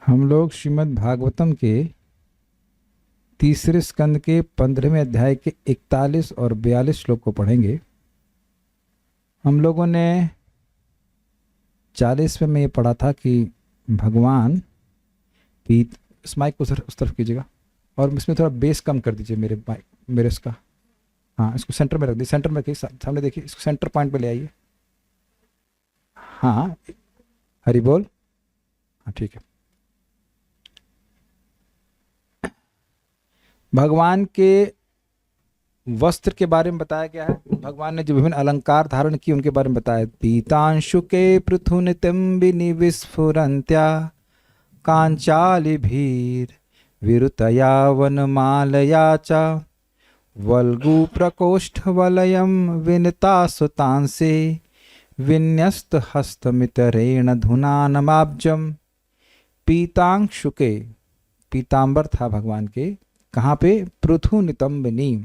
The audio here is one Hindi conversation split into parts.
हम लोग श्रीमद् भागवतम के तीसरे स्कंद के 15वें अध्याय के 41 और 42 श्लोक को पढ़ेंगे। हम लोगों ने 40वें में ये पढ़ा था कि भगवान इस माइक को उस तरफ कीजिएगा और इसमें थोड़ा बेस कम कर दीजिए मेरे इसका। हाँ, इसको सेंटर में रख दीजिए, सेंटर में रखिए, सामने देखिए, इसको सेंटर पॉइंट पे ले आइए। हाँ, हरि बोल। हाँ, ठीक है। भगवान के वस्त्र के बारे में बताया गया है। भगवान ने जो विभिन्न अलंकार धारण किए उनके बारे में बताया। पीतांशु के पृथुनितिम्बिनी विस्फुरन्त्या कांचालिभीर विरुतया वनमालया च वल्गु प्रकोष्ठ वलयम विनता सुतांसे विन्यस्त हस्तमितरेण धुनानमाब्जम। पीतांशु के, पीतांबर था भगवान के, कहाँ पे? पृथु नितंबिनी,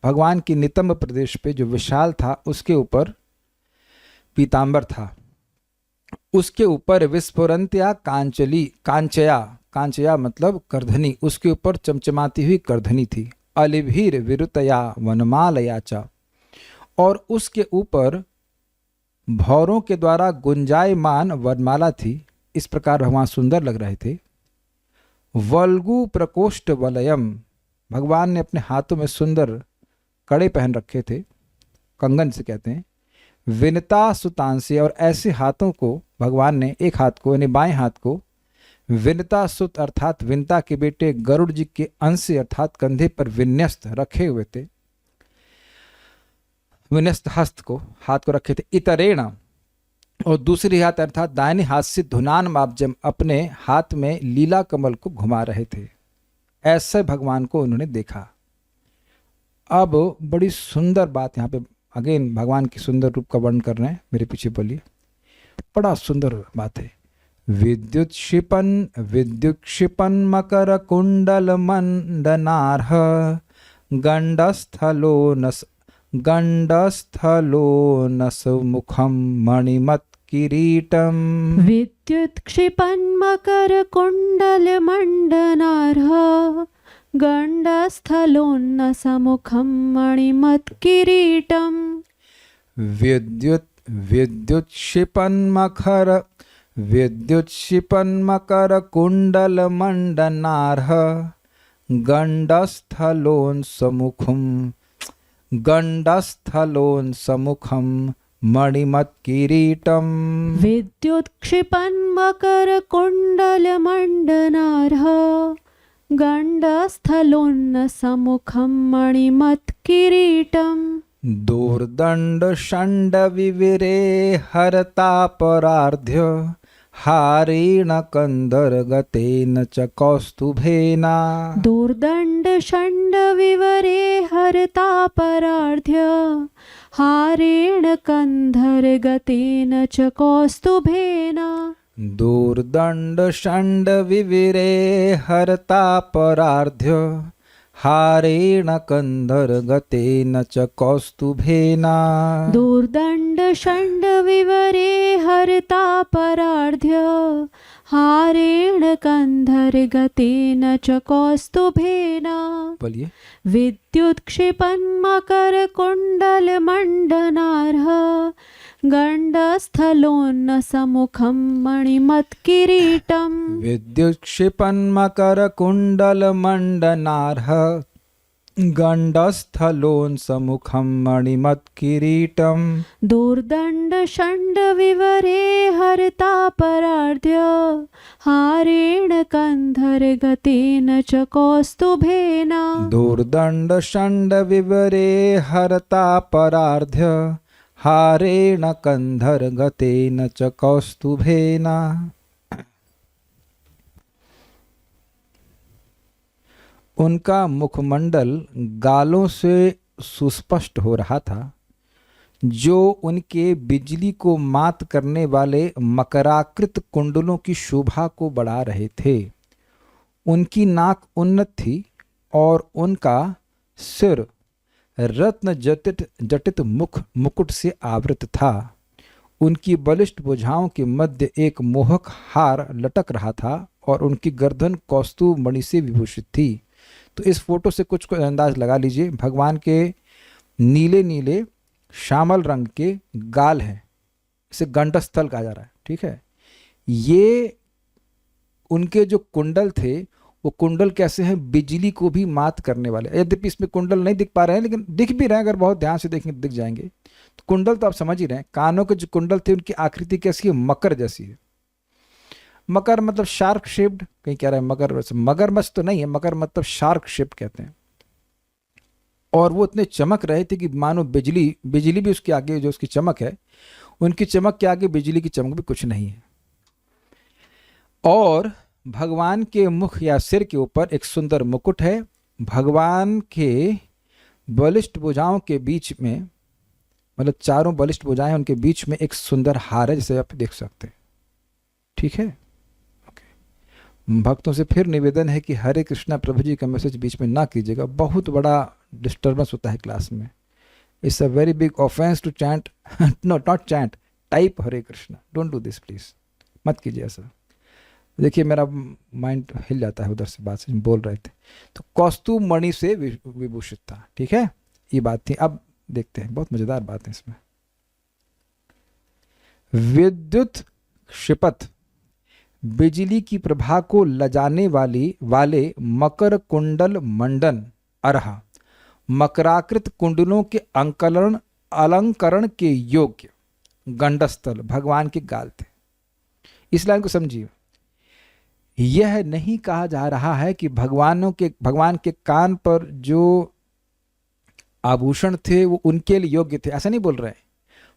भगवान की नितंब प्रदेश पे जो विशाल था उसके ऊपर पीतांबर था। उसके ऊपर विस्फुरंत्या कांचली, कांचया मतलब करधनी, उसके ऊपर चमचमाती हुई करधनी थी। अलिभीर विरुतया वनमालया च, और उसके ऊपर भौरों के द्वारा गुंजायमान वनमाला थी। इस प्रकार भगवान सुंदर लग रहे थे। वल्गु प्रकोष्ठ वलयम, भगवान ने अपने हाथों में सुंदर कड़े पहन रखे थे, कंगन से कहते हैं। विनता सुतांसे, और ऐसे हाथों को भगवान ने, एक हाथ को यानी बाएं हाथ को विनता सुत अर्थात विनता के बेटे गरुड़ जी के अंश से अर्थात कंधे पर विन्यस्त रखे हुए थे। विन्यस्त हस्त को, हाथ को रखे थे। इतरेण, और दूसरी हाथ अर्थात दाहिने हाथ से धुनान माब्जम, अपने हाथ में लीला कमल को घुमा रहे थे। ऐसे भगवान को उन्होंने देखा। अब बड़ी सुंदर बात यहाँ पे अगेन भगवान की सुंदर रूप का वर्णन कर रहे हैं। मेरे पीछे बोलिए, बड़ा सुंदर बात है। विद्युत क्षिपन मकर कुंडल मंडनार्ह गंडस्थलो नस मुखम मणिमत किरीटम। विद्युत क्षिपन मकर कुंडल मंडनार्ह गंडस्थलोन्नसमुखं मणिमत किरीटम। विद्युत क्षिपन मकर कुंडल मंडनार्ह गंडस्थलोन समुखम मणिमत किरीटम। विद्युत क्षिपन मकर कुंडल मंडनार्ह गंडस्थलोन्नसमुखं मणिमत किरीटम। दूर्दंड षंड विविरे हरतापरार्ध्य हारेण कंदर्गतेन च कौस्तुभेना। दूर्दंड षंड विवरे हरतापरार्ध्य हारेण कंधर्गतेन च कौस्तुभेना। दूर्दंड षंड विविरे हरतापरार्ध्य हारेण कंधर्गतेन च कौस्तुभेना। दूर्दंड षंड विवरे हरतापरार्ध्य हारेण कंधर्गतेन च कौस्तुभेना। बोलिए। विद्युत क्षिपन मकर कुंडल मंडनार्ह गंडस्थलोन्नसमुखं मणिमत किरीटम। विद्युत क्षिपन मकर कुंडल मंडनार्ह गंडस्थलोन्समुखं मणिमत किरीटम। दूर्दंड षंड विवरे हरतापरार्ध्य हारेण कंधर्गतेन च कौस्तुभेना। दूर्दंड षंड विवरे हरतापरार्ध्य हारेण कंधर्गतेन च कौस्तुभेना। उनका मुखमंडल गालों से सुस्पष्ट हो रहा था, जो उनके बिजली को मात करने वाले मकराकृत कुंडलों की शोभा को बढ़ा रहे थे। उनकी नाक उन्नत थी और उनका सिर रत्न जटित मुकुट से आवृत था। उनकी बलिष्ठ भुजाओं के मध्य एक मोहक हार लटक रहा था और उनकी गर्दन कौस्तुभ मणि से विभूषित थी। तो इस फोटो से कुछ को अंदाज लगा लीजिए, भगवान के नीले नीले श्यामल रंग के गाल हैं, इसे गंडस्थल कहा जा रहा है, ठीक है। ये उनके जो कुंडल थे वो कुंडल कैसे हैं, बिजली को भी मात करने वाले। यद्यपि इसमें कुंडल नहीं दिख पा रहे हैं लेकिन दिख भी रहे हैं, अगर बहुत ध्यान से देखेंगे दिख जाएंगे। तो कुंडल तो आप समझ ही रहे हैं। कानों के जो कुंडल थे उनकी आकृति कैसी है, मकर जैसी है। मकर मतलब शार्क शेप्ड, कहीं कह रहे हैं मगर, वैसे मगरमच्छ तो नहीं है, मकर मतलब शार्क शेप्ड कहते हैं। और वो इतने चमक रहे थे कि मानो बिजली भी उसके आगे, जो उसकी चमक है, उनकी चमक के आगे बिजली की चमक भी कुछ नहीं है। और भगवान के मुख या सिर के ऊपर एक सुंदर मुकुट है। भगवान के बलिष्ठ भुजाओं के बीच में, मतलब चारों बलिष्ठ भुजाएं, उनके बीच में एक सुंदर हार है, जिसे आप देख सकते हैं, ठीक है। ओके। भक्तों से फिर निवेदन है कि हरे कृष्णा प्रभु जी का मैसेज बीच में ना कीजिएगा, बहुत बड़ा डिस्टर्बेंस होता है क्लास में। It's a very big offence to chant, no not chant, type Hare Krishna, don't do this please, मत कीजिए ऐसा। देखिए मेरा माइंड हिल जाता है उधर से बात से बोल रहे थे। तो कौस्तुभ मणि से विभूषित था, ठीक है, ये बात थी। अब देखते हैं, बहुत मजेदार बात है इसमें। विद्युत क्षिपत, बिजली की प्रभा को लजाने वाले मकर कुंडल मंडन अरहा, मकराकृत कुंडलों के अलंकरण के योग्य गंडस्थल भगवान के गाल थे। इस लाइन को समझिए, यह नहीं कहा जा रहा है कि भगवान के कान पर जो आभूषण थे वो उनके लिए योग्य थे, ऐसा नहीं बोल रहे हैं।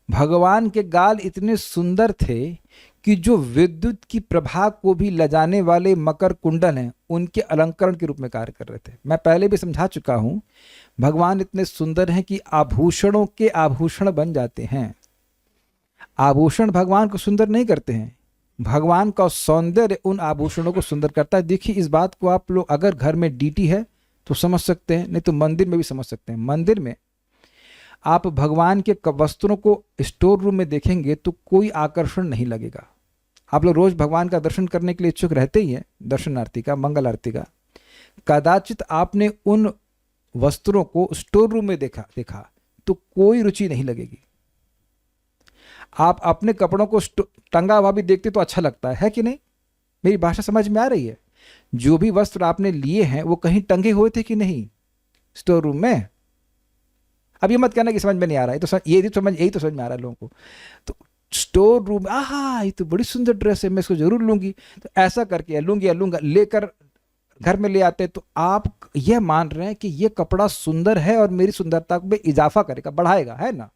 भगवान के गाल इतने सुंदर थे कि जो विद्युत की प्रभा को भी लजाने वाले मकर कुंडल हैं उनके अलंकरण के रूप में कार्य कर रहे थे। मैं पहले भी समझा चुका हूं, भगवान इतने सुंदर हैं कि आभूषणों के आभूषण बन जाते हैं। आभूषण भगवान को सुंदर नहीं करते हैं, भगवान का सौंदर्य उन आभूषणों को सुंदर करता है। देखिए इस बात को आप लोग अगर घर में डीटी है तो समझ सकते हैं, नहीं तो मंदिर में भी समझ सकते हैं। मंदिर में आप भगवान के वस्त्रों को स्टोर रूम में देखेंगे तो कोई आकर्षण नहीं लगेगा। आप लोग रोज भगवान का दर्शन करने के लिए इच्छुक रहते ही हैं, दर्शनार्थी का, मंगल आरती का। कदाचित आपने उन वस्त्रों को स्टोर रूम में देखा तो कोई रुचि नहीं लगेगी। आप अपने कपड़ों को टंगा हुआ भी देखते तो अच्छा लगता है कि नहीं? मेरी भाषा समझ में आ रही है? जो भी वस्त्र आपने लिए हैं वो कहीं टंगे हुए थे कि नहीं स्टोर रूम में? अब ये मत कहना कि समझ में नहीं आ रहा है, तो यही तो समझ में आ रहा है लोगों को। तो स्टोर रूम, आहा ये तो बड़ी सुंदर ड्रेस है, मैं इसको जरूर लूंगी, तो ऐसा करके लूंगा लेकर घर में ले आते, तो आप यह मान रहे हैं कि ये कपड़ा सुंदर है और मेरी सुंदरता में इजाफा करेगा, बढ़ाएगा, है ना?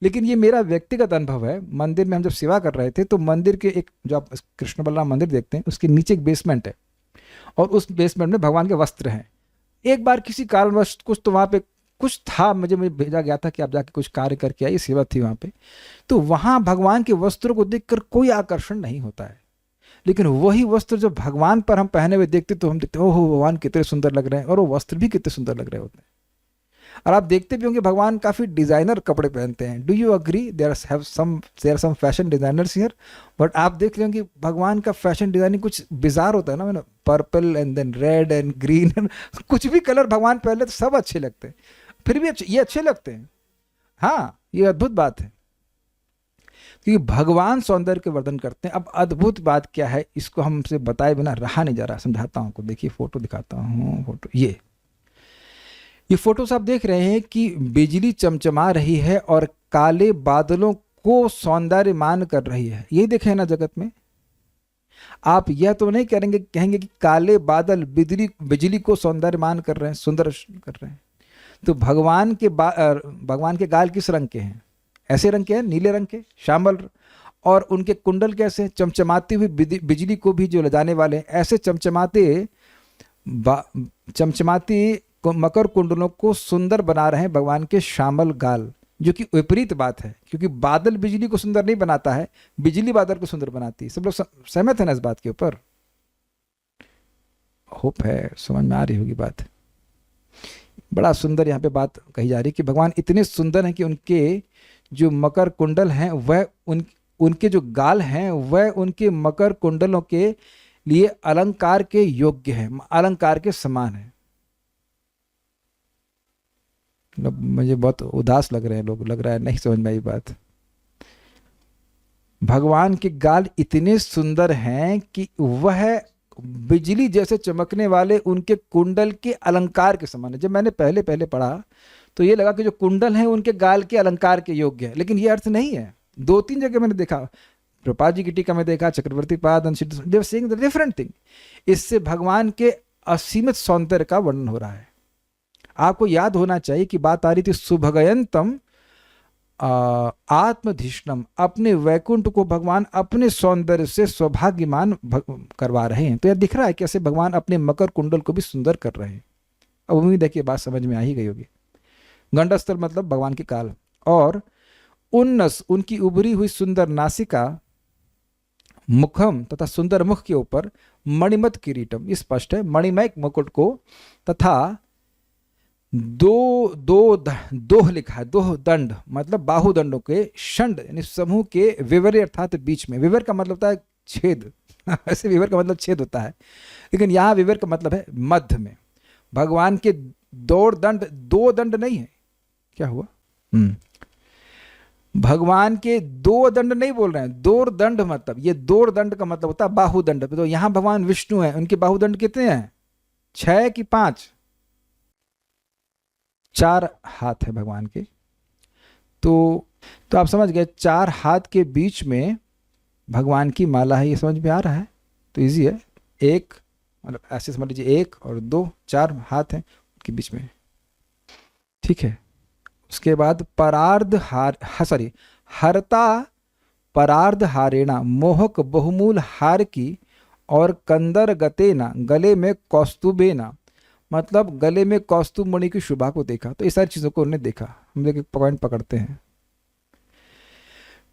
लेकिन ये मेरा व्यक्तिगत अनुभव है। मंदिर में हम जब सेवा कर रहे थे तो मंदिर के एक, जो आप कृष्ण बलराम मंदिर देखते हैं, उसके नीचे एक बेसमेंट है और उस बेसमेंट में भगवान के वस्त्र हैं। एक बार किसी कारणवश कुछ तो वहाँ पे कुछ था, मुझे भेजा गया था कि आप जाके कुछ कार्य करके आइए, सेवा थी वहाँ पे। तो वहाँ भगवान के वस्त्रों को देखकर कोई आकर्षण नहीं होता है, लेकिन वही वस्त्र जब भगवान पर हम पहने हुए देखते तो हम देखते ओहो भगवान कितने सुंदर लग रहे हैं, और वो वस्त्र भी कितने सुंदर लग रहे होते हैं। और आप देखते भी होंगे भगवान काफी डिजाइनर कपड़े पहनते हैं। Do you agree? There are some fashion designers here, but आप देख रहे होंगे भगवान का फैशन डिजाइनिंग कुछ बिजार होता है ना, purple and then red and green कुछ भी कलर भगवान पहले तो सब अच्छे लगते हैं, फिर भी ये अच्छे लगते हैं। हाँ, ये अद्भुत बात है क्योंकि भगवान सौंदर्य के वर्धन करते हैं। अब अद्भुत बात क्या है, इसको हमसे बताए बिना रहा नहीं जा रहा, समझाता हूं आपको। देखिए फोटो दिखाता हूं, फोटो ये फोटोस आप देख रहे हैं कि बिजली चमचमा रही है और काले बादलों को सौंदर्यमान कर रही है। यही देखे ना जगत में। आप यह तो नहीं कहेंगे कि काले बादल बिजली को सौंदर्यमान कर रहे हैं, सुंदर कर रहे हैं। तो भगवान के गाल किस रंग के हैं? ऐसे रंग के हैं, नीले रंग के, श्यामल। और उनके कुंडल कैसे? चमचमाती हुई बिजली को भी जो लजाने वाले हैं, ऐसे चमचमाती मकर कुंडलों को सुंदर बना रहे हैं भगवान के श्यामल गाल, जो कि विपरीत बात है क्योंकि बादल बिजली को सुंदर नहीं बनाता है, बिजली बादल को सुंदर बनाती है। सब लोग सहमत है ना इस बात के ऊपर? होप है समझ में आ रही होगी बात। बड़ा सुंदर यहाँ पे बात कही जा रही है कि भगवान इतने सुंदर हैं कि उनके जो मकर कुंडल हैं वह उनके जो गाल हैं वह उनके मकर कुंडलों के लिए अलंकार के योग्य है, अलंकार के समान है। मतलब मुझे बहुत उदास लग रहे हैं लोग, लग रहा है नहीं समझ में आई बात। भगवान के गाल इतने सुंदर हैं कि वह बिजली जैसे चमकने वाले उनके कुंडल के अलंकार के समान है। जब मैंने पहले पहले पढ़ा तो ये लगा कि जो कुंडल हैं उनके गाल के अलंकार के योग्य है, लेकिन ये अर्थ नहीं है। 2-3 जगह मैंने देखा, प्रपात जी की टीका में देखा, चक्रवर्ती पाद, they were saying the different thing. इससे भगवान के असीमित सौंदर्य का वर्णन हो रहा है। आपको याद होना चाहिए कि बात आ रही थी सुभगयंतम आत्मधिष्णम, अपने वैकुंठ को भगवान अपने सौंदर्य से सौभाग्यमान करवा रहे हैं। तो यह दिख रहा है कैसे भगवान अपने मकर कुंडल को भी सुंदर कर रहे हैं। अब उम्मीद है कि बात समझ में आ ही गई होगी। गंडस्थल मतलब भगवान के काल, और उन्नस उनकी उभरी हुई सुंदर नासिका, मुखम तथा सुंदर मुख के ऊपर मणिमत किरीटम, स्पष्ट है मणिमय मुकुट को, तथा दोह लिखा है, दोह दंड मतलब बाहुदंडों के, षंड यानी समूह के, विवर अर्थात बीच में। विवर का मतलब होता है छेद ऐसे विवर का मतलब छेद होता है, लेकिन यहाँ विवर का मतलब है मध्य में। भगवान के दो दंड नहीं है, क्या हुआ? भगवान के 2 दंड नहीं बोल रहे हैं, 2 दंड, मतलब ये 2 दंड का मतलब होता है बाहुदंड। तो यहां भगवान विष्णु है, उनके बाहुदंड कितने हैं? 6 कि 5? 4 हाथ है भगवान के। तो आप समझ गए, 4 हाथ के बीच में भगवान की माला है, ये समझ में आ रहा है? तो इजी है। एक मतलब ऐसे समझ लीजिए, 1 और 2, 4 हाथ हैं उनके बीच में, ठीक है। उसके बाद परार्ध हार, सॉरी, हरता परार्ध हारेणा, मोहक बहुमूल हार की, और कंदर गतेना, गले में कौस्तुभेना, मतलब गले में कौस्तुभ मणि की शोभा को देखा। तो इस सारी चीजों को उन्होंने देखा। हम लोग एक पॉइंट पकड़ते हैं।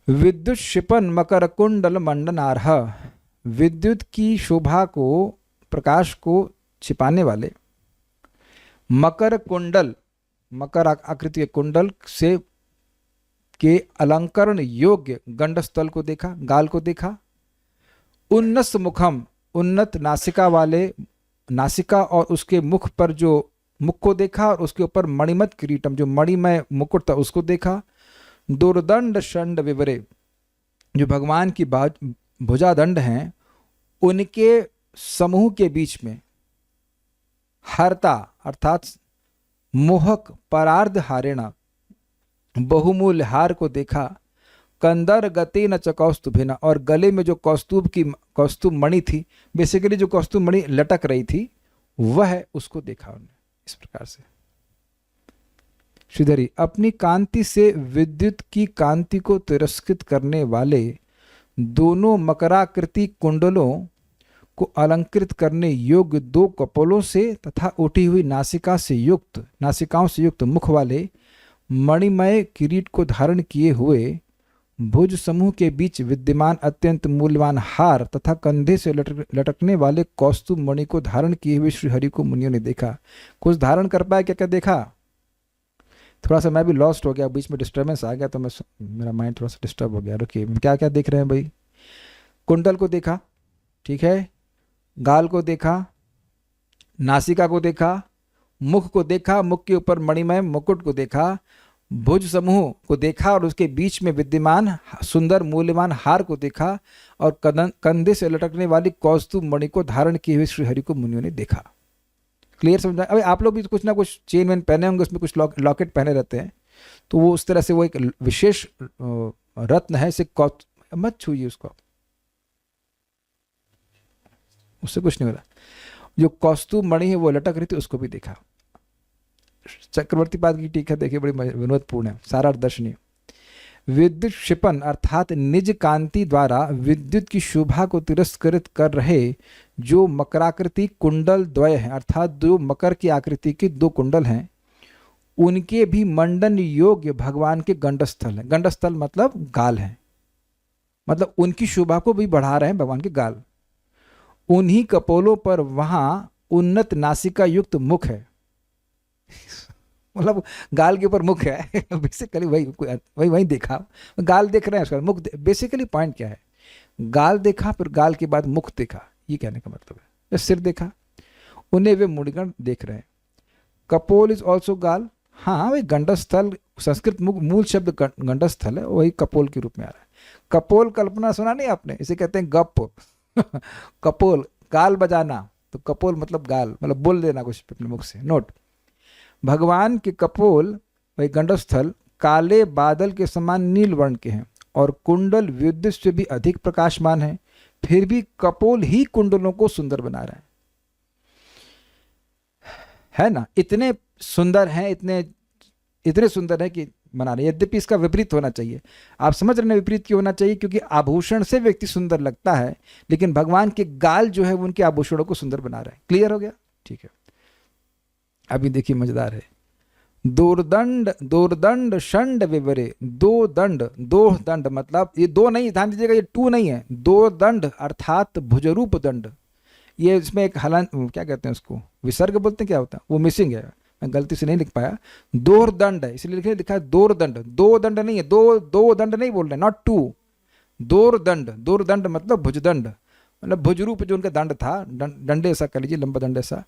विद्युत क्षिपन मकर कुंडल मंडनार्ह, विद्युत की शोभा को, प्रकाश को छिपाने वाले मकर कुंडल, मकर आकृति के कुंडल से के अलंकरण योग्य गंडस्थल को देखा, गाल को देखा। उन्नस मुखम, उन्नत नासिका वाले, नासिका और उसके मुख पर जो मुख को देखा, और उसके ऊपर मणिमत किरीटम जो मणिमय मुकुट था उसको देखा। दुर्दंड षंड विवरे, जो भगवान की भुजादंड हैं उनके समूह के बीच में हरता अर्थात मोहक परार्ध हारेणा, बहुमूल्य हार को देखा। कंदर गते न च कौस्तुभेना, और गले में जो कौस्तुभ मणि थी, बेसिकली जो कौस्तुभ मणि लटक रही थी, वह उसको देखा उन्होंने। इस प्रकार से श्रीधरी अपनी कांति से विद्युत की कांति को तिरस्कृत करने वाले दोनों मकराकृति कुंडलों को अलंकृत करने योग्य 2 कपोलों से तथा उठी हुई नासिकाओं से युक्त मुख वाले मणिमय किरीट को धारण किए हुए भुज समूह के बीच विद्यमान अत्यंत मूल्यवान हार तथा कंधे से लटकने वाले कौस्तुभ मणि को धारण किए हुए श्रीहरि को मुनियों ने देखा। कुछ धारण कर पाया? क्या क्या देखा? थोड़ा सा मैं भी लॉस्ट हो गया, बीच में डिस्टर्बेंस आ गया, तो मेरा माइंड थोड़ा सा डिस्टर्ब हो गया। रुकिए, क्या क्या देख रहे हैं भाई? कुंडल को देखा, ठीक है, गाल को देखा, नासिका को देखा, मुख को देखा, मुख के ऊपर मणिमय मुकुट को देखा, भुज समूह को देखा, और उसके बीच में विद्यमान सुंदर मूल्यवान हार को देखा, और कंधे से लटकने वाली कौस्तुभ मणि को धारण किए हुए श्रीहरि को मुनियों ने देखा। क्लियर समझा? अभी आप लोग भी कुछ ना कुछ चेन वेन पहने होंगे, उसमें कुछ लॉकेट पहने रहते हैं, तो वो उस तरह से वो एक विशेष रत्न है, इसे मत छूइए उसको, उससे कुछ नहीं हो रहा। जो कौस्तुभ मणि है वो लटक रही थी, उसको भी देखा। चक्रवर्ती पाद की टीका देखिए, बड़ी विनोदपूर्ण है, सारा दर्शनीय। विद्युत क्षिपन अर्थात निज कांति द्वारा विद्युत की शोभा को तिरस्कृत कर रहे जो मकराकृति कुंडल द्वय हैं, अर्थात जो मकर की आकृति के 2 कुंडल हैं, उनके भी मंडन योग्य भगवान के गंडस्थल हैं। गंडस्थल मतलब गाल है, मतलब उनकी शोभा को भी बढ़ा रहे हैं भगवान के गाल। उन्हीं कपोलों पर वहां उन्नत नासिका युक्त मुख है मतलब गाल के ऊपर मुख है बेसिकली वही देखा, गाल देख रहे हैं, उसका मुख। बेसिकली पॉइंट क्या है? गाल देखा, फिर गाल के बाद मुख देखा, ये कहने का मतलब है। जब सिर देखा, उन्हें वे मुनिगण देख रहे हैं। कपोल इज ऑल्सो गाल। हाँ, वही गंडस्थल, संस्कृत मूल शब्द गंडस्थल है, वही कपोल के रूप में आ रहा है। कपोल कल्पना सुना नहीं आपने, इसे कहते हैं गप। कपोल गाल बजाना, तो कपोल मतलब गाल, मतलब बोल देना कुछ अपने मुख से। नोट, भगवान के कपोल वही गंडस्थल काले बादल के समान नील वर्ण के हैं और कुंडल विद्युत से भी अधिक प्रकाशमान है, फिर भी कपोल ही कुंडलों को सुंदर बना रहा है ना। इतने सुंदर हैं, इतने सुंदर है कि बना रहे। यद्यपि इसका विपरीत होना चाहिए। आप समझ रहे हैं विपरीत क्यों होना चाहिए? क्योंकि आभूषण से व्यक्ति सुंदर लगता है, लेकिन भगवान के गाल जो है वो उनके आभूषणों को सुंदर बना रहे हैं। क्लियर हो गया? ठीक है। अभी देखिए मजेदार है। दोर्दंड षंड विवरे। दो दंड मतलब ये दो नहीं, ध्यान दीजिएगा, ये टू नहीं है। दो दंड अर्थात भुजरूप दंड। ये इसमें एक हलन, क्या कहते हैं उसको, विसर्ग बोलते हैं, क्या होता है वो, मिसिंग है, मैं गलती से नहीं लिख पाया। दोर्दंड है, इसलिए लिखा है दोर्दंड। दो दंड नहीं है, दो दंड नहीं बोल रहे, नॉट टू। दोर्दंड मतलब भुजदंड, मतलब भुजरूप जो उनका दंड था, डंडे सा कह लीजिए, लंबा दंडे सा।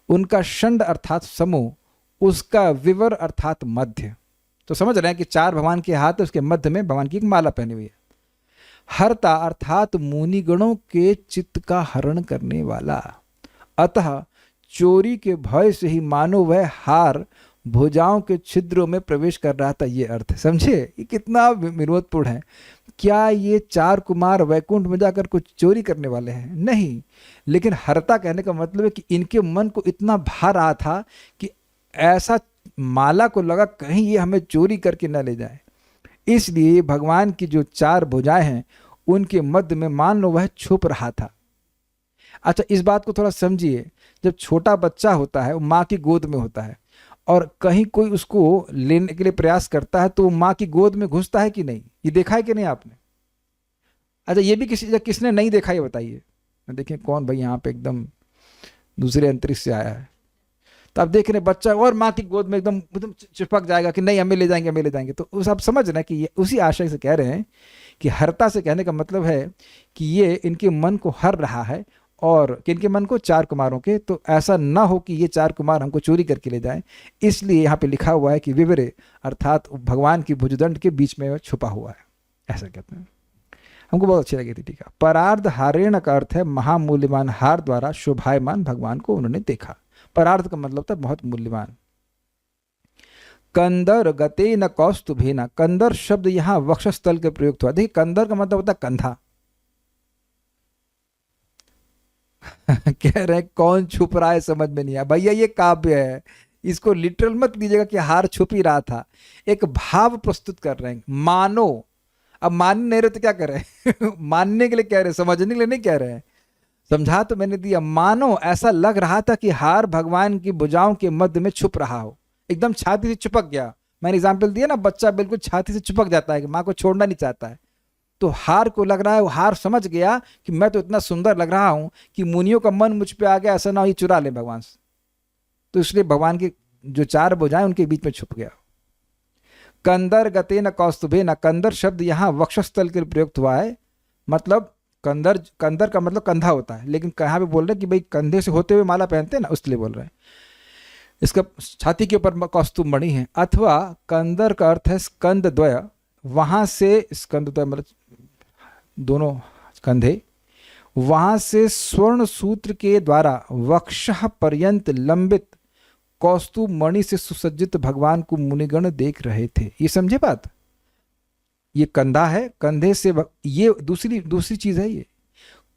उनका षंड अर्थात समूह, उसका विवर अर्थात मध्य। तो समझ रहे हैं कि चार भगवान के हाथ, उसके मध्य में भगवान की एक माला पहनी हुई है। हरता अर्थात मुनिगणों के चित्त का हरण करने वाला। अतः चोरी के भय से ही मानो वह हार भुजाओं के छिद्रों में प्रवेश कर रहा था। ये अर्थ समझे, ये कितना विनोदपूर्ण है। क्या ये चार कुमार वैकुंठ में जाकर कुछ चोरी करने वाले हैं? नहीं, लेकिन हरता कहने का मतलब है कि इनके मन को इतना भा रहा था कि ऐसा माला को लगा कहीं ये हमें चोरी करके न ले जाए। इसलिए भगवान की जो चार भुजाएं हैं उनके मध्य में मान लो वह छुप रहा था। अच्छा, इस बात को थोड़ा समझिए। जब छोटा बच्चा होता है वो माँ की गोद में होता है, और कहीं कोई उसको लेने के लिए प्रयास करता है तो वो माँ की गोद में घुसता है कि नहीं? ये देखा है कि नहीं आपने? अच्छा, ये भी किसने नहीं देखा, ये बताइए। देखिए कौन भाई यहाँ पे एकदम दूसरे अंतरिक्ष से आया है। तो आप देख रहे हैं बच्चा और माँ की गोद में एकदम चिपक जाएगा कि नहीं हमें ले जाएंगे, हमें ले जाएंगे। तो उस आप समझ रहे हैं कि ये उसी आशय से कह रहे हैं कि हरता से कहने का मतलब है कि ये इनके मन को हर रहा है, और किनके मन को? चार कुमारों के। तो ऐसा ना हो कि ये चार कुमार हमको चोरी करके ले जाएं, इसलिए यहाँ पे लिखा हुआ है कि विवरे अर्थात भगवान की भुजदंड के बीच में छुपा हुआ है, ऐसा कहते हैं। हमको बहुत अच्छी लगी थी। ठीक है। परार्ध हारेण का अर्थ है महामूल्यवान हार द्वारा शोभायमान भगवान को उन्होंने देखा। परार्ध का मतलब था बहुत मूल्यवान। कंदर गते न कौस्तुभेना। कंदर शब्द यहां वक्षस्थल के प्रयुक्त हुआ। देखिए कंदर का मतलब होता है कंधा। कह रहे कौन छुप रहा है समझ में नहीं आया। भैया ये काव्य है, इसको लिटरल मत लीजिएगा कि हार छुप ही रहा था। एक भाव प्रस्तुत कर रहे हैं, मानो। अब मान नहीं रहे तो क्या कर रहे हैं? मानने के लिए कह रहे हैं, समझने के लिए नहीं कह रहे हैं। समझा तो मैंने दिया। मानो ऐसा लग रहा था कि हार भगवान की भुजाओं के मध्य में छुप रहा हो, एकदम छाती से चिपक गया। मैंने एग्जाम्पल दिया ना, बच्चा बिल्कुल छाती से चिपक जाता है कि माँ को छोड़ना नहीं चाहता है। तो हार को लग रहा है, वो हार समझ गया कि मैं तो इतना सुंदर लग रहा हूं कि मुनियों का मन मुझ पे आ गया, ऐसा ना हो ये चुरा ले भगवान से। तो इसलिए भगवान की जो चार भुजाएं उनके बीच में छुप गया। कंदर गते न कौस्तुभे न। कंदर शब्द यहाँ वक्षस्थल के लिए प्रयुक्त हुआ है। मतलब कंदर का मतलब कंधा होता है, लेकिन कहाँ पे बोल रहे हैं कि भाई कंधे से होते हुए माला पहनते हैं ना, उसलिए बोल रहे हैं। इसका छाती के ऊपर कौस्तुभ मणि है। अथवा कंदर का अर्थ है स्कंद द्वय। वहां से स्कंद द्वय मतलब दोनों कंधे, वहां से स्वर्ण सूत्र के द्वारा वक्ष पर्यंत लंबित कौस्तुभ मणि से सुसज्जित भगवान को मुनिगण देख रहे थे। ये समझे बात? ये कंधा है, कंधे से ये दूसरी चीज है। ये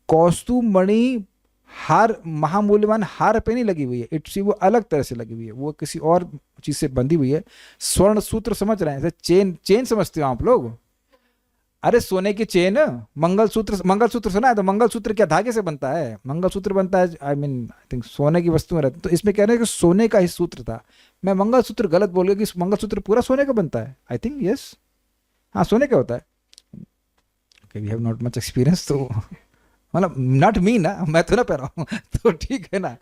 कौस्तुभ मणि हार, महामूल्यवान हार पे नहीं लगी हुई है, इट्स वो अलग तरह से लगी हुई है, वो किसी और चीज से बंधी हुई है। स्वर्ण सूत्र समझ रहे हैं? चेन समझते हो आप लोग? अरे सोने की चेन। मंगलसूत्र सुना है? तो मंगलसूत्र क्या धागे से बनता है? मंगलसूत्र बनता है आई थिंक सोने की वस्तु में रहती है। तो इसमें कह रहे हैं कि सोने का ही सूत्र था। मैं मंगलसूत्र गलत बोल गया कि मंगलसूत्र पूरा सोने का बनता है। आई थिंक यस, हाँ सोने का होता है। We have not much experience, तो मतलब नॉट मी ना, मैं तो ना पहना हूँ तो ठीक है ना।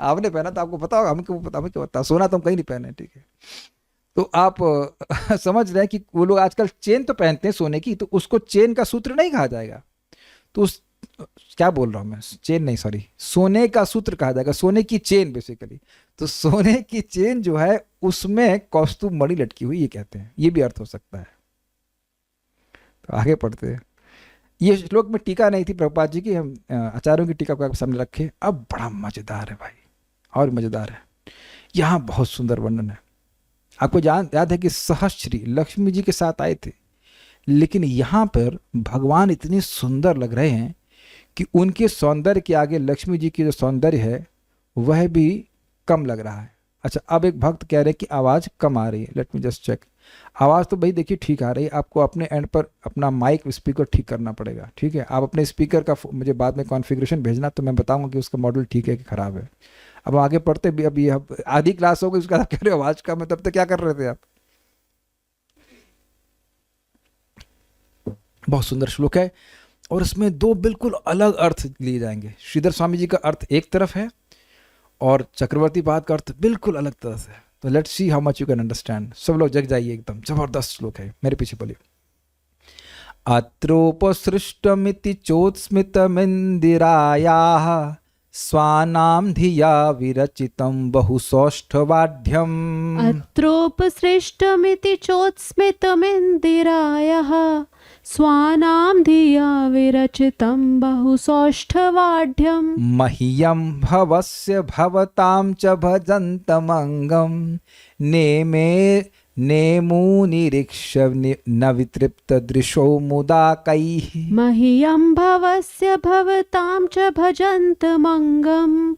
आपने पहना तो आपको पता होगा, हमको पता, हमें क्या पता। सोना तो हम कहीं नहीं पहने, ठीक है। तो आप समझ रहे हैं कि वो लोग आजकल चेन तो पहनते हैं सोने की, तो उसको चेन का सूत्र नहीं कहा जाएगा। तो उस क्या बोल रहा हूँ मैं, चेन नहीं, सॉरी, सोने का सूत्र कहा जाएगा, सोने की चेन बेसिकली। तो सोने की चेन जो है उसमें कौस्तुभ मणि लटकी हुई, ये कहते हैं, ये भी अर्थ हो सकता है। तो आगे पढ़ते हैं। ये श्लोक में टीका नहीं थी प्रभुपाद जी की, हम आचार्यों की टीका को आप सामने रखे। अब बड़ा मजेदार है भाई, और मजेदार है, यहाँ बहुत सुंदर वर्णन है। आपको याद है कि सहस्त्री लक्ष्मी जी के साथ आए थे, लेकिन यहाँ पर भगवान इतने सुंदर लग रहे हैं कि उनके सौंदर्य के आगे लक्ष्मी जी की जो सौंदर्य है वह भी कम लग रहा है। अच्छा, अब एक भक्त कह रहे हैं कि आवाज़ कम आ रही है, लेट मी जस्ट चेक। आवाज़ तो भाई देखिए ठीक आ रही है, आपको अपने एंड पर अपना माइक स्पीकर ठीक करना पड़ेगा, ठीक है। आप अपने स्पीकर का मुझे बाद में कॉन्फ़िगरेशन भेजना, तो मैं बताऊंगा कि उसका मॉडल ठीक है कि ख़राब है। अब आगे पढ़ते भी, अभी अब आधी क्लास हो गई, उसका आप कह रहे हो आवाज़ कम है, तब तक क्या कर रहे थे आप। बहुत सुंदर श्लोक है, और इसमें दो बिल्कुल अलग अर्थ लिए जाएंगे। श्रीधर स्वामी जी का अर्थ एक तरफ है और चक्रवर्ती पाद का अर्थ बिल्कुल अलग तरह से है। तो let's see how much you can understand. सब लोग जग जाइए, एकदम जबरदस्त श्लोक है, मेरे पीछे बोलिए। अत्रोपसृष्टमिति चोत्स्मितमिन्दिरायाः स्वानां धिया विरचितं बहुसौष्ठवाढ्यम्। अत्रोपसृष्टमिति चोत्स्मितमिन्दिरायः स्वानां धिया विरचितं बहुसौष्ठवाढ्यम्। मह्यं भवस्य भवतां च भजन्तमङ्गं नेमुनिरीक्ष्य न वितृप्तदृशो मुदा कैः। मह्यं भवस्य भवतां च भजन्तमङ्गं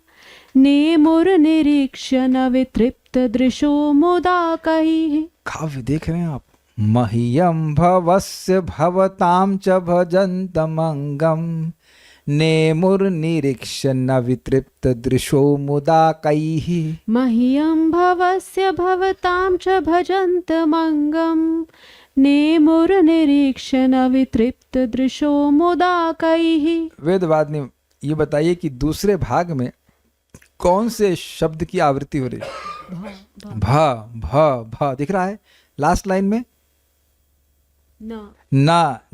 नेमुर्निरीक्ष्य न वितृप्तदृशो मुदा कैः। काव्य देख रहे हैं आप। मह्यं भवस्य भवतां च भजन्तमङ्गं नेमुर्निरीक्ष्य न वितृप्तदृशो मुदा कैः। मह्यं भवस्य भवतां च भजन्तमङ्गं नेमुर्निरीक्ष्य न वितृप्तदृशो मुदा कैः। वेदवाद ने ये बताइए कि दूसरे भाग में कौन से शब्द की आवृत्ति हो रही है। भ भ भ दिख रहा है लास्ट लाइन में। ना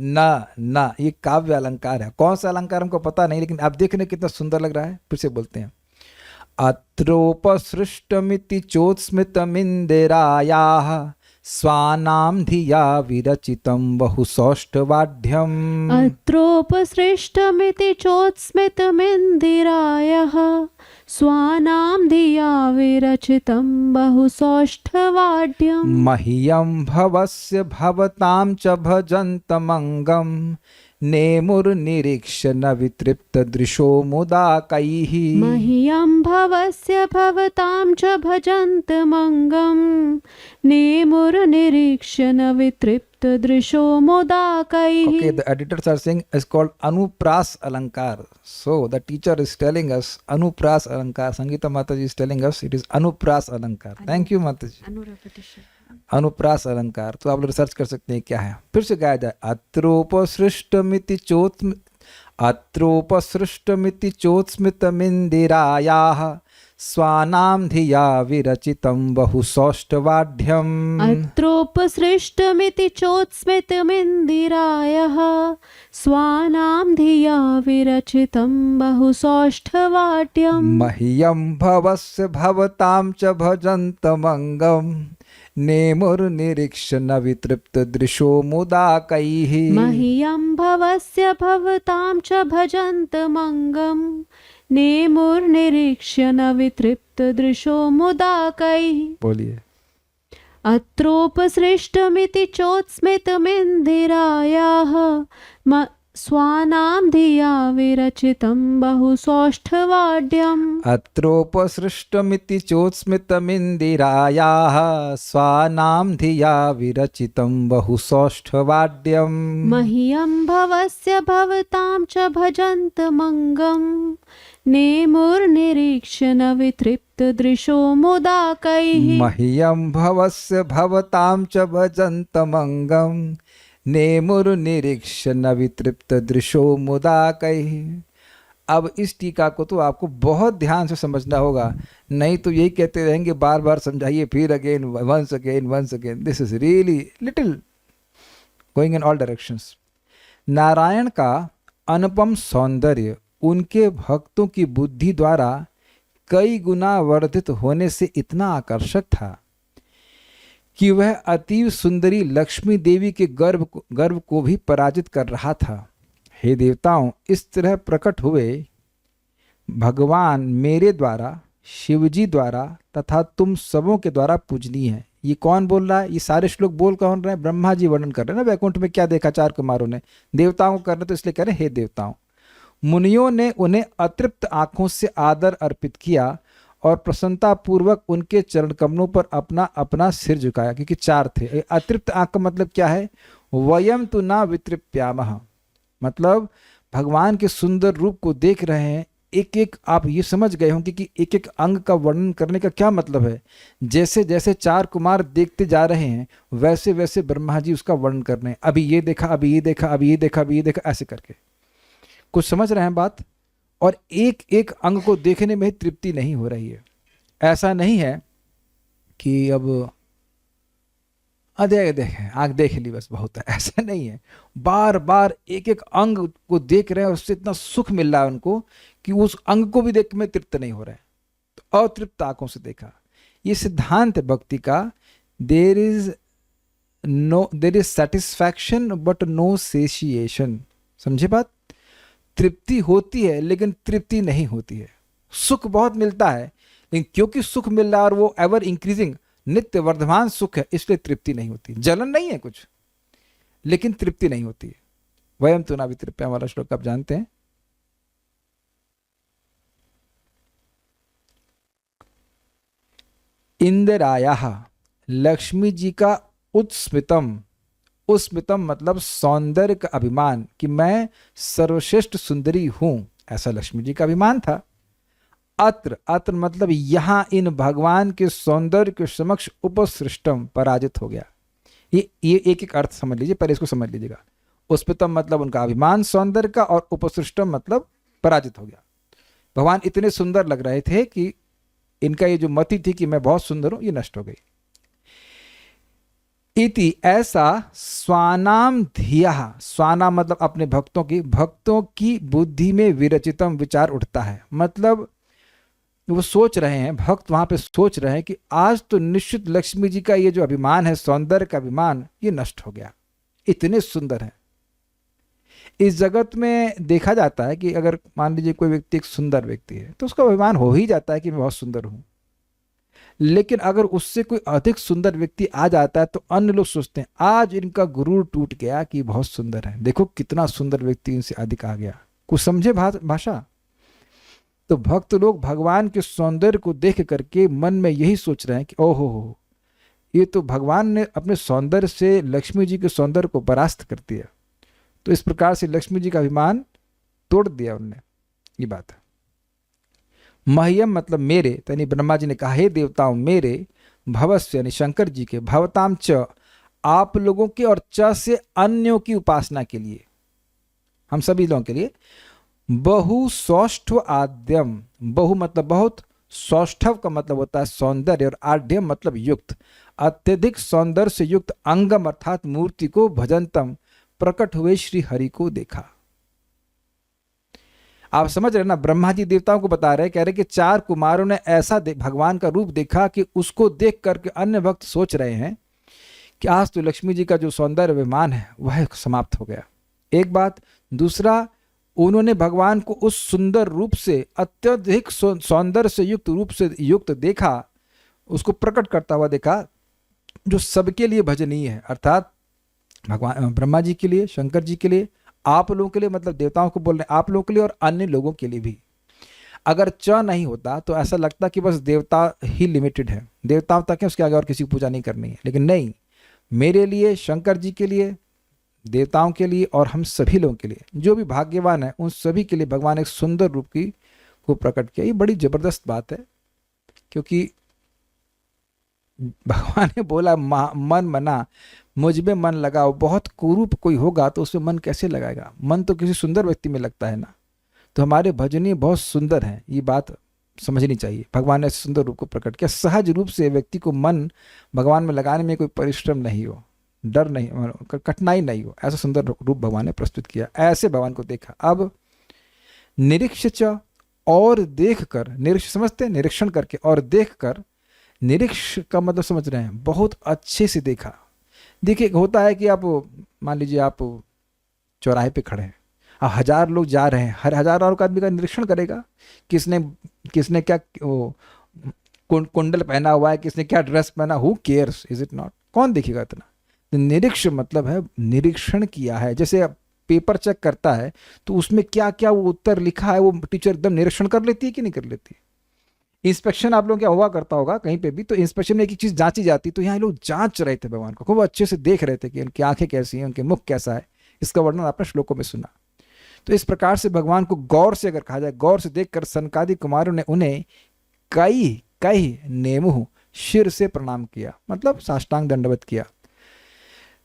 ना ना, ये काव्य अलंकार है। कौन सा अलंकार हमको पता नहीं, लेकिन आप देख रहे हैं कितना सुंदर लग रहा है। फिर से बोलते हैं। अत्रोपसृष्टमिति चोत्स्मितमिन्दिरायाः स्वानां धिया विरचितं बहुसौष्ठवाढ्यम्। अत्रोपसृष्टमिति चोत्स्मितमिन्दिरायः स्वानां धिया विरचितं बहुसौष्ठवाढ्यम्। मह्यं भवस्य भवतां च भजन्तमङ्गं नेमुर्निरीक्ष्य न वितृप्तदृशो मुदा कैः। मह्यं भवस्य भवतां च भजन्तमङ्गं नेमुर्निरीक्ष्य न वितृप्तदृशो मुदा कैः। Okay, the editors are saying it's called Anupras Alankar. So the teacher is telling us Anupras Alankar. Sangeeta Mataji is telling us it is Anupras Alankar. Thank you Mataji. अनुप्रास अलंकार। तो आप लोग रिसर्च कर सकते हैं क्या है। फिर से गाया जाए। अत्रोपसृष्टमिति चोत्स्मितमिन्दिरायाः स्वानां धिया विरचितं बहुसौष्ठवाढ्यम्। अत्रोपसृष्टमिति चोत्स्मितमिन्दिरायः स्वानां धिया विरचितं बहुसौष्ठवाढ्यम्। मह्यं भवस्य भवतां च भजन्तमङ्गं नेमुर्निरीक्ष्य न वितृप्तदृशो मुदा कैः। मह्यं भवस्य भवतां च भजन्तमङ्गं नेमुर्निरीक्ष्य न वितृप्तदृशो मुदा कैः। बोलिए। अत्रोपसृष्टमिति चोत्स्मितमिन्दिरायाः स्वानां धिया विरचितं बहुसौष्ठवाढ्यम्। अत्रोपसृष्टमिति चोत्स्मितमिन्दिरायाः स्वानां धिया विरचितं बहुसौष्ठवाढ्यम्। मह्यं भवस्य भवतां च भजन्तमङ्गं नेमुर्निरीक्ष्य न वितृप्तदृशो मुदा कैः। मह्यं भवस्य भवतां च भजन्तमङ्गं नेमुर्निरीक्ष्य न वितृप्तदृशो मुदा कैः। अब इस टीका को तो आपको बहुत ध्यान से समझना होगा, नहीं तो यही कहते रहेंगे बार बार समझाइए, फिर again once again. This is really little going in all directions. Narayan का अनुपम सौंदर्य उनके भक्तों की बुद्धि द्वारा कई गुना वर्धित होने से इतना आकर्षक था कि वह अतीव सुंदरी लक्ष्मी देवी के गर्व को भी पराजित कर रहा था। हे देवताओं, इस तरह प्रकट हुए भगवान मेरे द्वारा, शिवजी द्वारा तथा तुम सबों के द्वारा पूजनीय है। ये कौन बोल रहा है? ये सारे श्लोक बोल कौन रहे हैं? ब्रह्मा जी वर्णन कर रहे हैं ना, वैकुंठ में क्या देखा चार कुमारों ने, देवताओं को करने, तो इसलिए कह रहे हे देवताओं। मुनियों ने उन्हें अतृप्त आंखों से आदर अर्पित किया और प्रसन्नता पूर्वक उनके चरण कमलों पर अपना अपना सिर झुकाया, क्योंकि चार थे। अतृप्त आंख का मतलब क्या है? वयम तु ना वितृप्यामः, मतलब भगवान के सुंदर रूप को देख रहे हैं। एक एक आप ये समझ गए होंगे कि एक एक अंग का वर्णन करने का क्या मतलब है। जैसे जैसे चार कुमार देखते जा रहे हैं वैसे वैसे ब्रह्मा जी उसका वर्णन कर रहे हैं। अभी ये देखा, अभी ये देखा, अभी ये देखा, अभी ये देखा, ऐसे करके। कुछ समझ रहे हैं बात? और एक एक अंग को देखने में तृप्ति नहीं हो रही है। ऐसा नहीं है कि अब देखें आंख देख ली बस बहुत है, ऐसा नहीं है। बार बार एक एक अंग को देख रहे हैं, उससे इतना सुख मिल रहा है उनको कि उस अंग को भी देख में तृप्त नहीं हो रहा है, तो अतृप्त आंखों से देखा। ये सिद्धांत है भक्ति का। There is satisfaction but no satiation. समझे बात? तृप्ति होती है लेकिन तृप्ति नहीं होती है। सुख बहुत मिलता है, लेकिन क्योंकि सुख मिल रहा है और वो एवर इंक्रीजिंग नित्य वर्धमान सुख है, इसलिए तृप्ति नहीं होती। जलन नहीं है कुछ, लेकिन तृप्ति नहीं होती है। वयम तु ना वितृप्याम वाला श्लोक आप जानते हैं। इंदिरायाः, लक्ष्मी जी का उत्स्मितम, उत्स्मितम मतलब सौंदर्य का अभिमान, कि मैं सर्वश्रेष्ठ सुंदरी हूं, ऐसा लक्ष्मी जी का अभिमान था। अत्र, अत्र मतलब यहां, इन भगवान के सौंदर्य के समक्ष उपसृष्टम, पराजित हो गया। ये एक एक अर्थ समझ लीजिए, पहले इसको समझ लीजिएगा। उत्स्मितम मतलब उनका अभिमान सौंदर्य का, और उपसृष्टम मतलब पराजित हो गया। भगवान इतने सुंदर लग रहे थे कि इनका ये जो मति थी कि मैं बहुत सुंदर हूं, ये नष्ट हो गई। इति, ऐसा स्वानाम धिया, स्वाना मतलब अपने भक्तों की बुद्धि में विरचितम विचार उठता है। मतलब वो सोच रहे हैं, भक्त वहां पे सोच रहे हैं कि आज तो निश्चित लक्ष्मी जी का ये जो अभिमान है, सौंदर्य का अभिमान, ये नष्ट हो गया। इतने सुंदर है। इस जगत में देखा जाता है कि अगर मान लीजिए कोई व्यक्ति एक सुंदर व्यक्ति है तो उसका अभिमान हो ही जाता है कि मैं बहुत सुंदर हूं। लेकिन अगर उससे कोई अधिक सुंदर व्यक्ति आ जाता है तो अन्य लोग सोचते हैं आज इनका गुरूर टूट गया कि बहुत सुंदर है, देखो कितना सुंदर व्यक्ति इनसे अधिक आ गया। कुछ समझे भाषा? तो भक्त लोग भगवान के सौंदर्य को देख करके मन में यही सोच रहे हैं कि ओहो हो, ये तो भगवान ने अपने सौंदर्य से लक्ष्मी जी के सौंदर्य को परास्त कर दिया। तो इस प्रकार से लक्ष्मी जी का अभिमान तोड़ दिया उनने। ये बात है। मह्यम मतलब मेरे, यानी ब्रह्मा जी ने कहा हे देवताओं मेरे, भवस्य यानी शंकर जी के, भवताम च आप लोगों के, और च से अन्यों की उपासना के लिए, हम सभी लोगों के लिए, बहु सौष्ठव आद्यम, बहु मतलब बहुत, सौष्ठव का मतलब होता है सौंदर्य, और आढ़्यम मतलब युक्त, अत्यधिक सौंदर्य से युक्त अंगम अर्थात मूर्ति को भजनतम प्रकट हुए श्री हरि को देखा। आप समझ रहे ना, ब्रह्मा जी देवताओं को बता रहे, कह रहे कि चार कुमारों ने ऐसा भगवान का रूप देखा कि उसको देख करके अन्य भक्त सोच रहे हैं कि आज तो लक्ष्मी जी का जो सौंदर्य अभिमान है वह समाप्त हो गया। एक बात। दूसरा, उन्होंने भगवान को उस सुंदर रूप से, अत्यधिक सौंदर्य से युक्त रूप से युक्त देखा, उसको प्रकट करता हुआ देखा, जो सबके लिए भजनीय है, अर्थात भगवान ब्रह्मा जी के लिए, शंकर जी के लिए, आप लोगों के लिए, मतलब देवताओं को बोल रहे हैं आप लोगों के लिए, और अन्य लोगों के लिए भी। अगर च नहीं होता तो ऐसा लगता कि बस देवता ही लिमिटेड है, देवताओं तक है, उसके आगे और किसी की पूजा नहीं करनी है। लेकिन नहीं, मेरे लिए, शंकर जी के लिए, देवताओं के लिए, और हम सभी लोगों के लिए, जो भी भाग्यवान है उन सभी के लिए भगवान एक सुंदर रूप को प्रकट किया। ये बड़ी जबरदस्त बात है, क्योंकि भगवान ने बोला मन मना, मुझ में मन लगाओ। बहुत कुरूप कोई होगा तो उसमें मन कैसे लगाएगा? मन तो किसी सुंदर व्यक्ति में लगता है ना। तो हमारे भजनीय बहुत सुंदर हैं, ये बात समझनी चाहिए। भगवान ने सुंदर रूप को प्रकट किया, सहज रूप से व्यक्ति को मन भगवान में लगाने में कोई परिश्रम नहीं हो, डर नहीं, कठिनाई नहीं हो, ऐसा सुंदर रूप भगवान ने प्रस्तुत किया। ऐसे भगवान को देखा। अब निरीक्ष च, और देख कर, निरीक्ष समझते हैं, निरीक्षण करके, और देख कर, निरीक्ष का मतलब समझ रहे हैं, बहुत अच्छे से देखा। देखिए होता है कि आप मान लीजिए आप चौराहे पे खड़े हैं, अब 1000 लोग जा रहे हैं, हर 1000 और आदमी का निरीक्षण करेगा, किसने किसने क्या वो कुंडल पहना हुआ है, किसने क्या ड्रेस पहना, who cares, is it not, कौन देखेगा इतना। तो निरीक्ष मतलब है निरीक्षण किया है। जैसे पेपर चेक करता है तो उसमें क्या क्या वो उत्तर लिखा है वो टीचर एकदम निरीक्षण कर लेती है कि नहीं कर लेती। इंस्पेक्शन आप लोग क्या हुआ करता होगा कहीं पे भी, तो इंस्पेक्शन में एक एक चीज जांची जाती, तो यहाँ लोग जांच रहे थे भगवान को, खूब अच्छे से देख रहे थे कि उनकी आंखें कैसी हैं, उनके मुख कैसा है। इसका वर्णन आपने श्लोकों में सुना। तो इस प्रकार से भगवान को गौर से अगर कहा जाए, गौर से देखकर सनकादि कुमारों ने उन्हें कई कई नेमुह, शिर से प्रणाम किया, मतलब साष्टांग दंडवत किया।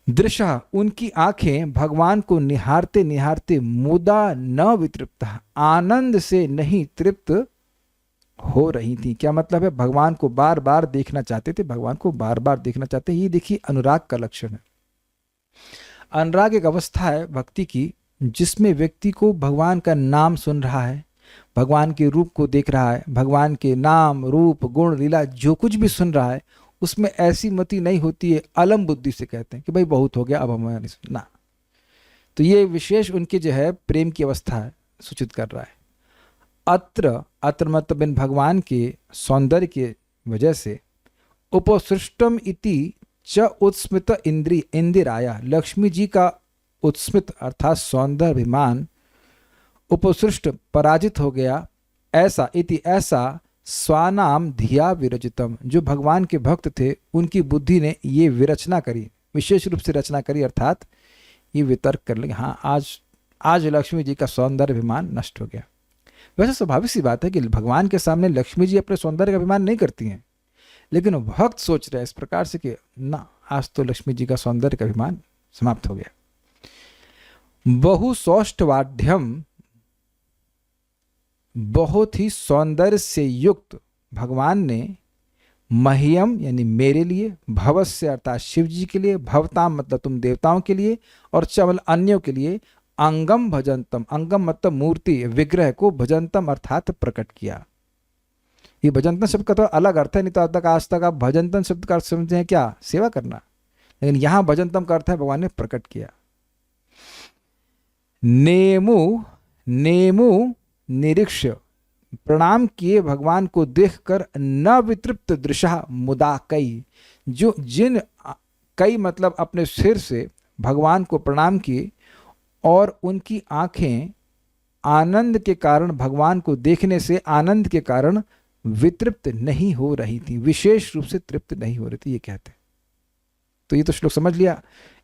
दृशा, उनकी आंखें भगवान को निहारते निहारते मुदा न वितृप्त, आनंद से नहीं तृप्त हो रही थी। क्या मतलब है, भगवान को बार बार देखना चाहते थे, भगवान को बार बार देखना चाहते। ये देखिए अनुराग का लक्षण है। अनुराग एक अवस्था है भक्ति की जिसमें व्यक्ति को भगवान का नाम सुन रहा है, भगवान के रूप को देख रहा है, भगवान के नाम रूप गुण लीला जो कुछ भी सुन रहा है, उसमें ऐसी मति नहीं होती है, अलम बुद्धि से कहते हैं कि भाई बहुत हो गया अब हमें नहीं सुनना। तो ये विशेष उनकी जो है प्रेम की अवस्था है, सूचित कर रहा है। अत्र मतलब इन भगवान के सौंदर्य के वजह से उपसृष्टम इति च उत्स्मित इंदिराया, लक्ष्मी जी का उत्स्मित अर्थात सौंदर्य अभिमान उपसृष्ट पराजित हो गया, ऐसा इति ऐसा स्वानाम धिया विरचितम, जो भगवान के भक्त थे उनकी बुद्धि ने ये विरचना करी, विशेष रूप से रचना करी, अर्थात ये वितर्क कर लेंगे, हाँ आज लक्ष्मी जी का सौंदर्य अभिमान नष्ट हो गया। वैसे स्वाभाविक सी बात है कि भगवान के सामने लक्ष्मी जी अपने सौंदर्य का अभिमान नहीं करती हैं, लेकिन भक्त सोच रहे हैं इस प्रकार से कि ना, आज तो लक्ष्मी जी का सौंदर्य का अभिमान समाप्त हो गया। बहुसौष्ठवाढ्यम, बहुत ही सौंदर्य से युक्त भगवान ने मह्यम यानी मेरे लिए, भवस्य अर्थात शिव जी के लिए, भवताम मतलब तुम देवताओं के लिए, और चवल अन्यों के लिए, अंगम भजंतम, अंगम मतलब मूर्ति विग्रह को, भजंतम अर्थात प्रकट किया। ये भजंतम शब्द का तो अलग अर्थ है, नहीं तो आज तक आप भजंतम शब्द का अर्थ समझे हैं क्या, सेवा करना, लेकिन यहां भजंतम का अर्थ है भगवान ने प्रकट किया। नेमु निरीक्ष, प्रणाम किए भगवान को देखकर, न वितृप्त दृशा मुदा कई, जो जिन कई मतलब अपने सिर से भगवान को प्रणाम किए और उनकी आंखें आनंद के कारण, भगवान को देखने से आनंद के कारण वितृप्त नहीं हो रही थी, विशेष रूप से तृप्त नहीं हो रही थी, ये कहते हैं। तो ये तो श्लोक समझ लिया,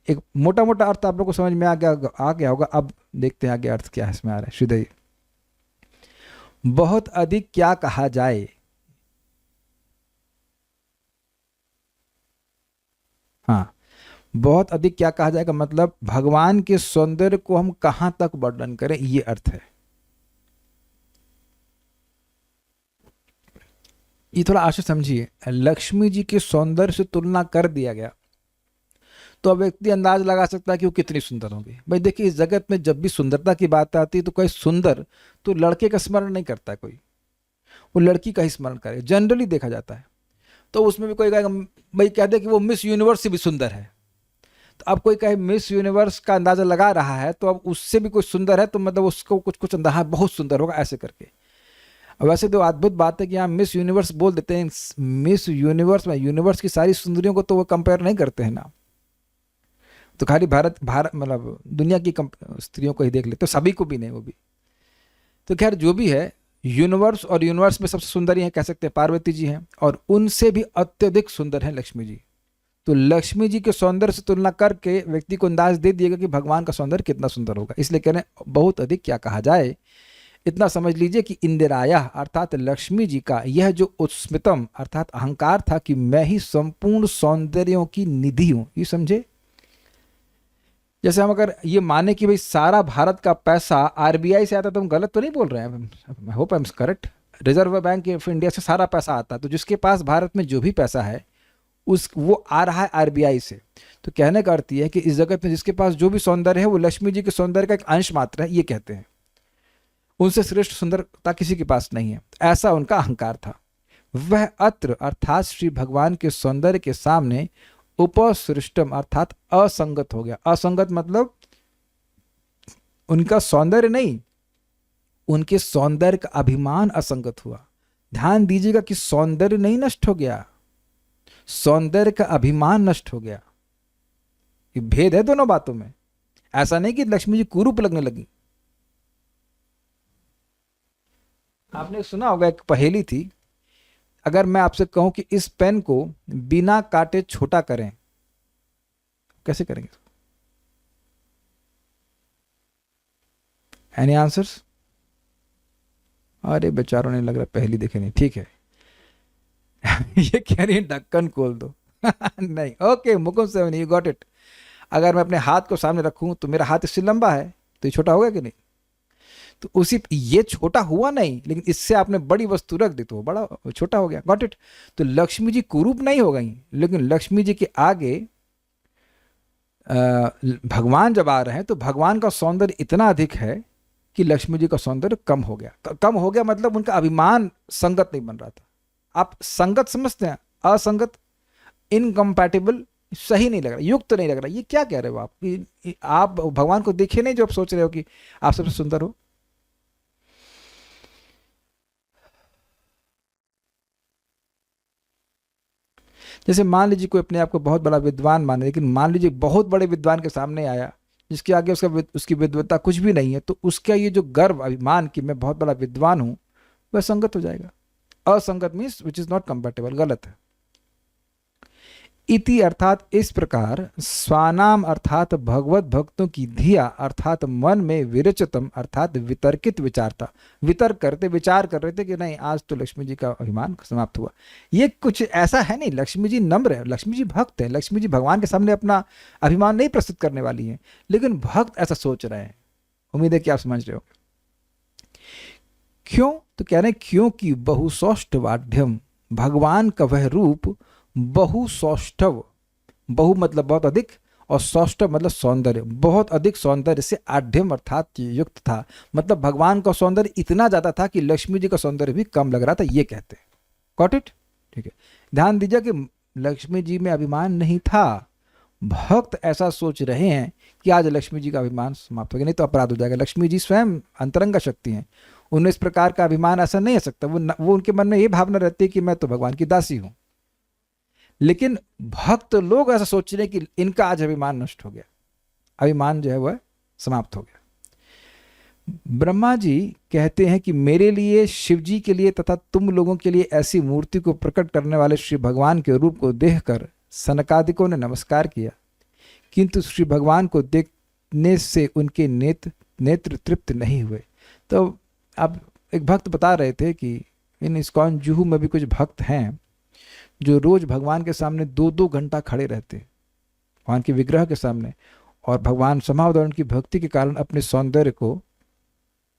एक मोटा मोटा अर्थ आप लोग को समझ में आ गया होगा। अब देखते हैं आगे अर्थ क्या है इसमें आ रहा है। श्रीदय, बहुत अधिक क्या कहा जाए, हाँ, बहुत अधिक क्या कहा जाएगा मतलब भगवान के सौंदर्य को हम कहां तक वर्णन करें, ये अर्थ है। ये थोड़ा आशा समझिए, लक्ष्मी जी के सौंदर्य से तुलना कर दिया गया तो अब व्यक्ति अंदाज लगा सकता है कि वो कितनी सुंदर होगी। भाई देखिए, इस जगत में जब भी सुंदरता की बात आती है तो कोई सुंदर तो लड़के का स्मरण नहीं करता है, कोई वो लड़की का ही स्मरण करे, जनरली देखा जाता है। तो उसमें भी कोई कहेगा, भाई कह दे कि वो मिस यूनिवर्स से भी सुंदर है, तो अब कोई कहे मिस यूनिवर्स का अंदाजा लगा रहा है तो अब उससे भी कोई सुंदर है तो मतलब उसको कुछ कुछ अंदाजा बहुत सुंदर होगा ऐसे करके। वैसे तो अद्भुत बात है कि यहाँ मिस यूनिवर्स बोल देते हैं, मिस यूनिवर्स में यूनिवर्स की सारी सुंदरियों को तो वो कंपेयर नहीं करते हैं ना, तो खाली भारत मतलब दुनिया की स्त्रियों को ही देख लेते, तो सभी को भी नहीं, वो भी। तो खैर जो भी है, यूनिवर्स और यूनिवर्स में सबसे सुंदरी हैं कह सकते हैं पार्वती जी हैं, और उनसे भी अत्यधिक सुंदर हैं लक्ष्मी जी। तो लक्ष्मी जी के सौंदर्य से तुलना करके व्यक्ति को अंदाज दे दिएगा कि भगवान का सौंदर्य कितना सुंदर होगा। इसलिए कह रहे हैं बहुत अधिक क्या कहा जाए, इतना समझ लीजिए कि इंदिराया अर्थात लक्ष्मी जी का यह जो उत्स्मितम अर्थात अहंकार था कि मैं ही संपूर्ण सौंदर्यों की निधि हूं, ये समझे। जैसे हम अगर ये माने कि भाई सारा भारत का पैसा आरबीआई से आता, तो हम गलत तो नहीं बोल रहे हैं, I hope I am correct, reserve bank of India से सारा पैसा आता है, तो जिसके पास भारत में जो भी पैसा है वो आ रहा है आरबीआई से। तो कहने का अर्थ ये है कि इस जगत में जिसके पास जो भी सौंदर्य है वो लक्ष्मी जी के सौंदर्य का एक अंश मात्र है, ये कहते हैं। उनसे श्रेष्ठ सुंदरता किसी के पास नहीं है, ऐसा उनका अहंकार था। वह अत्र अर्थात श्री भगवान के सौंदर्य के सामने उपसृष्टम अर्थात असंगत हो गया। असंगत मतलब उनका सौंदर्य नहीं, उनके सौंदर्य का अभिमान असंगत हुआ। ध्यान दीजिएगा कि सौंदर्य नहीं नष्ट हो गया, सौंदर्य का अभिमान नष्ट हो गया। ये भेद है दोनों बातों में। ऐसा नहीं कि लक्ष्मी जी कुरूप लगने लगी। आपने सुना होगा, एक पहेली थी, अगर मैं आपसे कहूं कि इस पेन को बिना काटे छोटा करें, कैसे करेंगे? Any answers? अरे बेचारों ने लग रहा पहेली देखे नहीं। ठीक है ये कह रही है ढक्कन खोल दो नहीं, okay Mukund seven, you got it. अगर मैं अपने हाथ को सामने रखूं तो मेरा हाथ इससे लंबा है, तो ये छोटा होगा कि नहीं? तो उसी, ये छोटा हुआ नहीं, लेकिन इससे आपने बड़ी वस्तु रख दी तो वो बड़ा छोटा हो गया। Got it? तो लक्ष्मी जी कुरूप नहीं हो गई, लेकिन लक्ष्मी जी के आगे भगवान जब आ रहे हैं तो भगवान का सौंदर्य इतना अधिक है कि लक्ष्मी जी का सौंदर्य कम हो गया। कम हो गया मतलब उनका अभिमान संगत नहीं बन रहा था। आप संगत समझते हैं, असंगत, इनकम्पैटिबल, सही नहीं लग रहा, युक्त तो नहीं लग रहा। ये क्या कह रहे हो आप? आप भगवान को देखे नहीं जो आप सोच रहे हो कि आप सबसे सुंदर हो। जैसे मान लीजिए कोई अपने आप को बहुत बड़ा विद्वान माने, लेकिन मान लीजिए बहुत बड़े विद्वान के सामने आया जिसके आगे उसकी विद्वत्ता कुछ भी नहीं है, तो उसका ये जो गर्व अभिमान कि मैं बहुत बड़ा विद्वान हूं, वह संगत हो जाएगा। असंगत means which is not compatible, गलत है। इति अर्थात इस प्रकार स्वानाम अर्थात भगवत भक्तों की धिया अर्थात मन में विरचतम अर्थात वितर्कित विचारता, वितर्क करते विचार कर रहे थे कि नहीं आज तो लक्ष्मी जी का अभिमान समाप्त हुआ। ये कुछ ऐसा है नहीं, लक्ष्मी जी नम्र है, लक्ष्मी जी भक्त है, लक्ष्मी जी भगवान के सामने अपना अभिमान नहीं प्रस्तुत करने वाली है, लेकिन भक्त ऐसा सोच रहे हैं। उम्मीद है कि आप समझ रहे हो। क्यों? तो कह रहे हैं क्योंकि बहुसौष्ठवाढ्यम, भगवान का वह रूप बहुसौष्ठव, बहु मतलब बहुत अधिक, और सौष्ठव मतलब सौंदर्य, बहुत अधिक सौंदर्य से आढ्यम अर्थात युक्त था। मतलब भगवान का सौंदर्य इतना ज्यादा था कि लक्ष्मी जी का सौंदर्य भी कम लग रहा था, ये कहते हैं। Got it? ठीक है, ध्यान दीजिए कि लक्ष्मी जी में अभिमान नहीं था। भक्त ऐसा सोच रहे हैं कि आज लक्ष्मी जी का अभिमान समाप्त हो गया, नहीं तो अपराध हो जाएगा। लक्ष्मी जी स्वयं अंतरंग शक्ति हैं, उन्हें इस प्रकार का अभिमान ऐसा नहीं हो सकता। वो उनके मन में ये भावना रहती है कि मैं तो भगवान की दासी हूं। लेकिन भक्त लोग ऐसा सोच रहे हैं कि इनका आज अभिमान नष्ट हो गया, अभिमान जो है वह समाप्त हो गया। ब्रह्मा जी कहते हैं कि मेरे लिए, शिव जी के लिए तथा तुम लोगों के लिए ऐसी मूर्ति को प्रकट करने वाले श्री भगवान के रूप को देखकर सनकादिकों ने नमस्कार किया, किंतु श्री भगवान को देखने से उनके नेत्र तृप्त नहीं हुए। तो अब एक भक्त बता रहे थे कि इन इस्कॉन जुहू में भी कुछ भक्त हैं जो रोज भगवान के सामने 2-2 घंटा खड़े रहते भगवान के विग्रह के सामने, और भगवान समावदर उनकी भक्ति के कारण अपने सौंदर्य को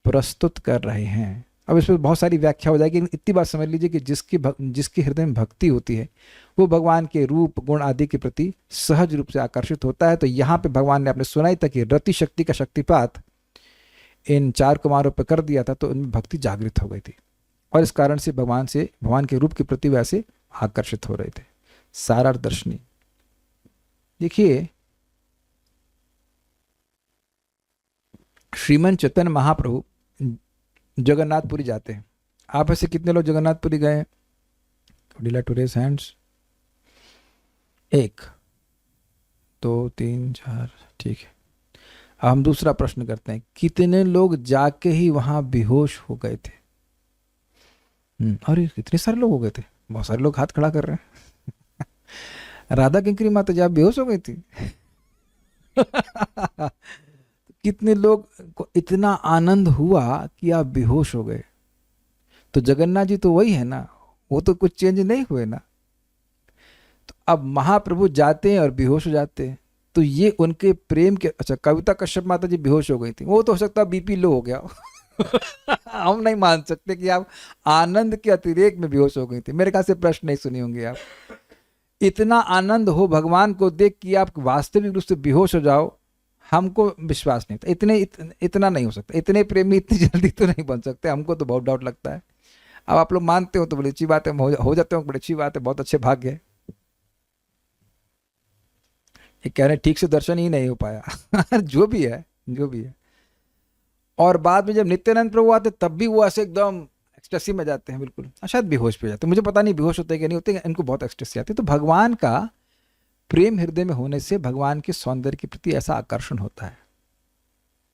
प्रस्तुत कर रहे हैं। अब इस पर बहुत सारी व्याख्या हो जाएगी, इतनी बात समझ लीजिए कि जिसके हृदय में भक्ति होती है वो भगवान के रूप गुण आदि के प्रति सहज रूप से आकर्षित होता है। तो यहाँ पे भगवान ने अपने सुनाई तक की रति शक्ति का शक्तिपात इन 4 कुमारों पर कर दिया था, तो उनमें भक्ति जागृत हो गई थी, और इस कारण से भगवान के रूप के प्रति वैसे आकर्षित हो रहे थे। सारार्थ दर्शनी देखिए, श्रीमन चैतन्य महाप्रभु जगन्नाथपुरी जाते हैं। आप ऐसे कितने लोग जगन्नाथपुरी गए? To raise hands. 1 2 3 4, ठीक है। अब हम दूसरा प्रश्न करते हैं, कितने लोग जाके ही वहां बेहोश हो गए थे? अरे कितने सारे लोग हो गए थे, बहुत सारे लोग हाथ खड़ा कर रहे हैं। राधा किंकरी माता जब बेहोश हो गई थी कितने लोग को इतना आनंद हुआ कि आप बेहोश हो गए। तो जगन्नाथ जी तो वही है ना, वो तो कुछ चेंज नहीं हुए ना। तो अब महाप्रभु जाते हैं और बेहोश हो जाते हैं, तो ये उनके प्रेम के, अच्छा कविता कश्यप माता जी बेहोश हो गई थी, वो तो हो सकता है बीपी लो हो गया हम नहीं मान सकते कि आप आनंद के अतिरेक में बेहोश हो गई थी। मेरे ख्याल से प्रश्न नहीं सुनी होंगी आप। इतना आनंद हो भगवान को देख कि आप वास्तविक रूप से बेहोश हो जाओ, हमको विश्वास नहीं होता। इतना नहीं हो सकता। इतने प्रेमी इतनी जल्दी तो नहीं बन सकते, हमको तो बहुत डाउट लगता है। अब आप लोग मानते हो तो बड़ी अच्छी बात है, हो जाते हो बड़ी अच्छी बात है, बहुत अच्छे भाग्य है। ये कह रहे ठीक से दर्शन ही नहीं हो पाया जो भी है, जो भी है। और बाद में जब नित्यानंद प्रभु आते तब भी वो ऐसे एकदम एक्सटेसी में जाते हैं, बिल्कुल शायद बेहोश पे जाते हैं, मुझे पता नहीं बेहोश होते कि नहीं होते, इनको बहुत एक्सटेसी आती है। तो भगवान का प्रेम हृदय में होने से भगवान के सौंदर्य के प्रति ऐसा आकर्षण होता है,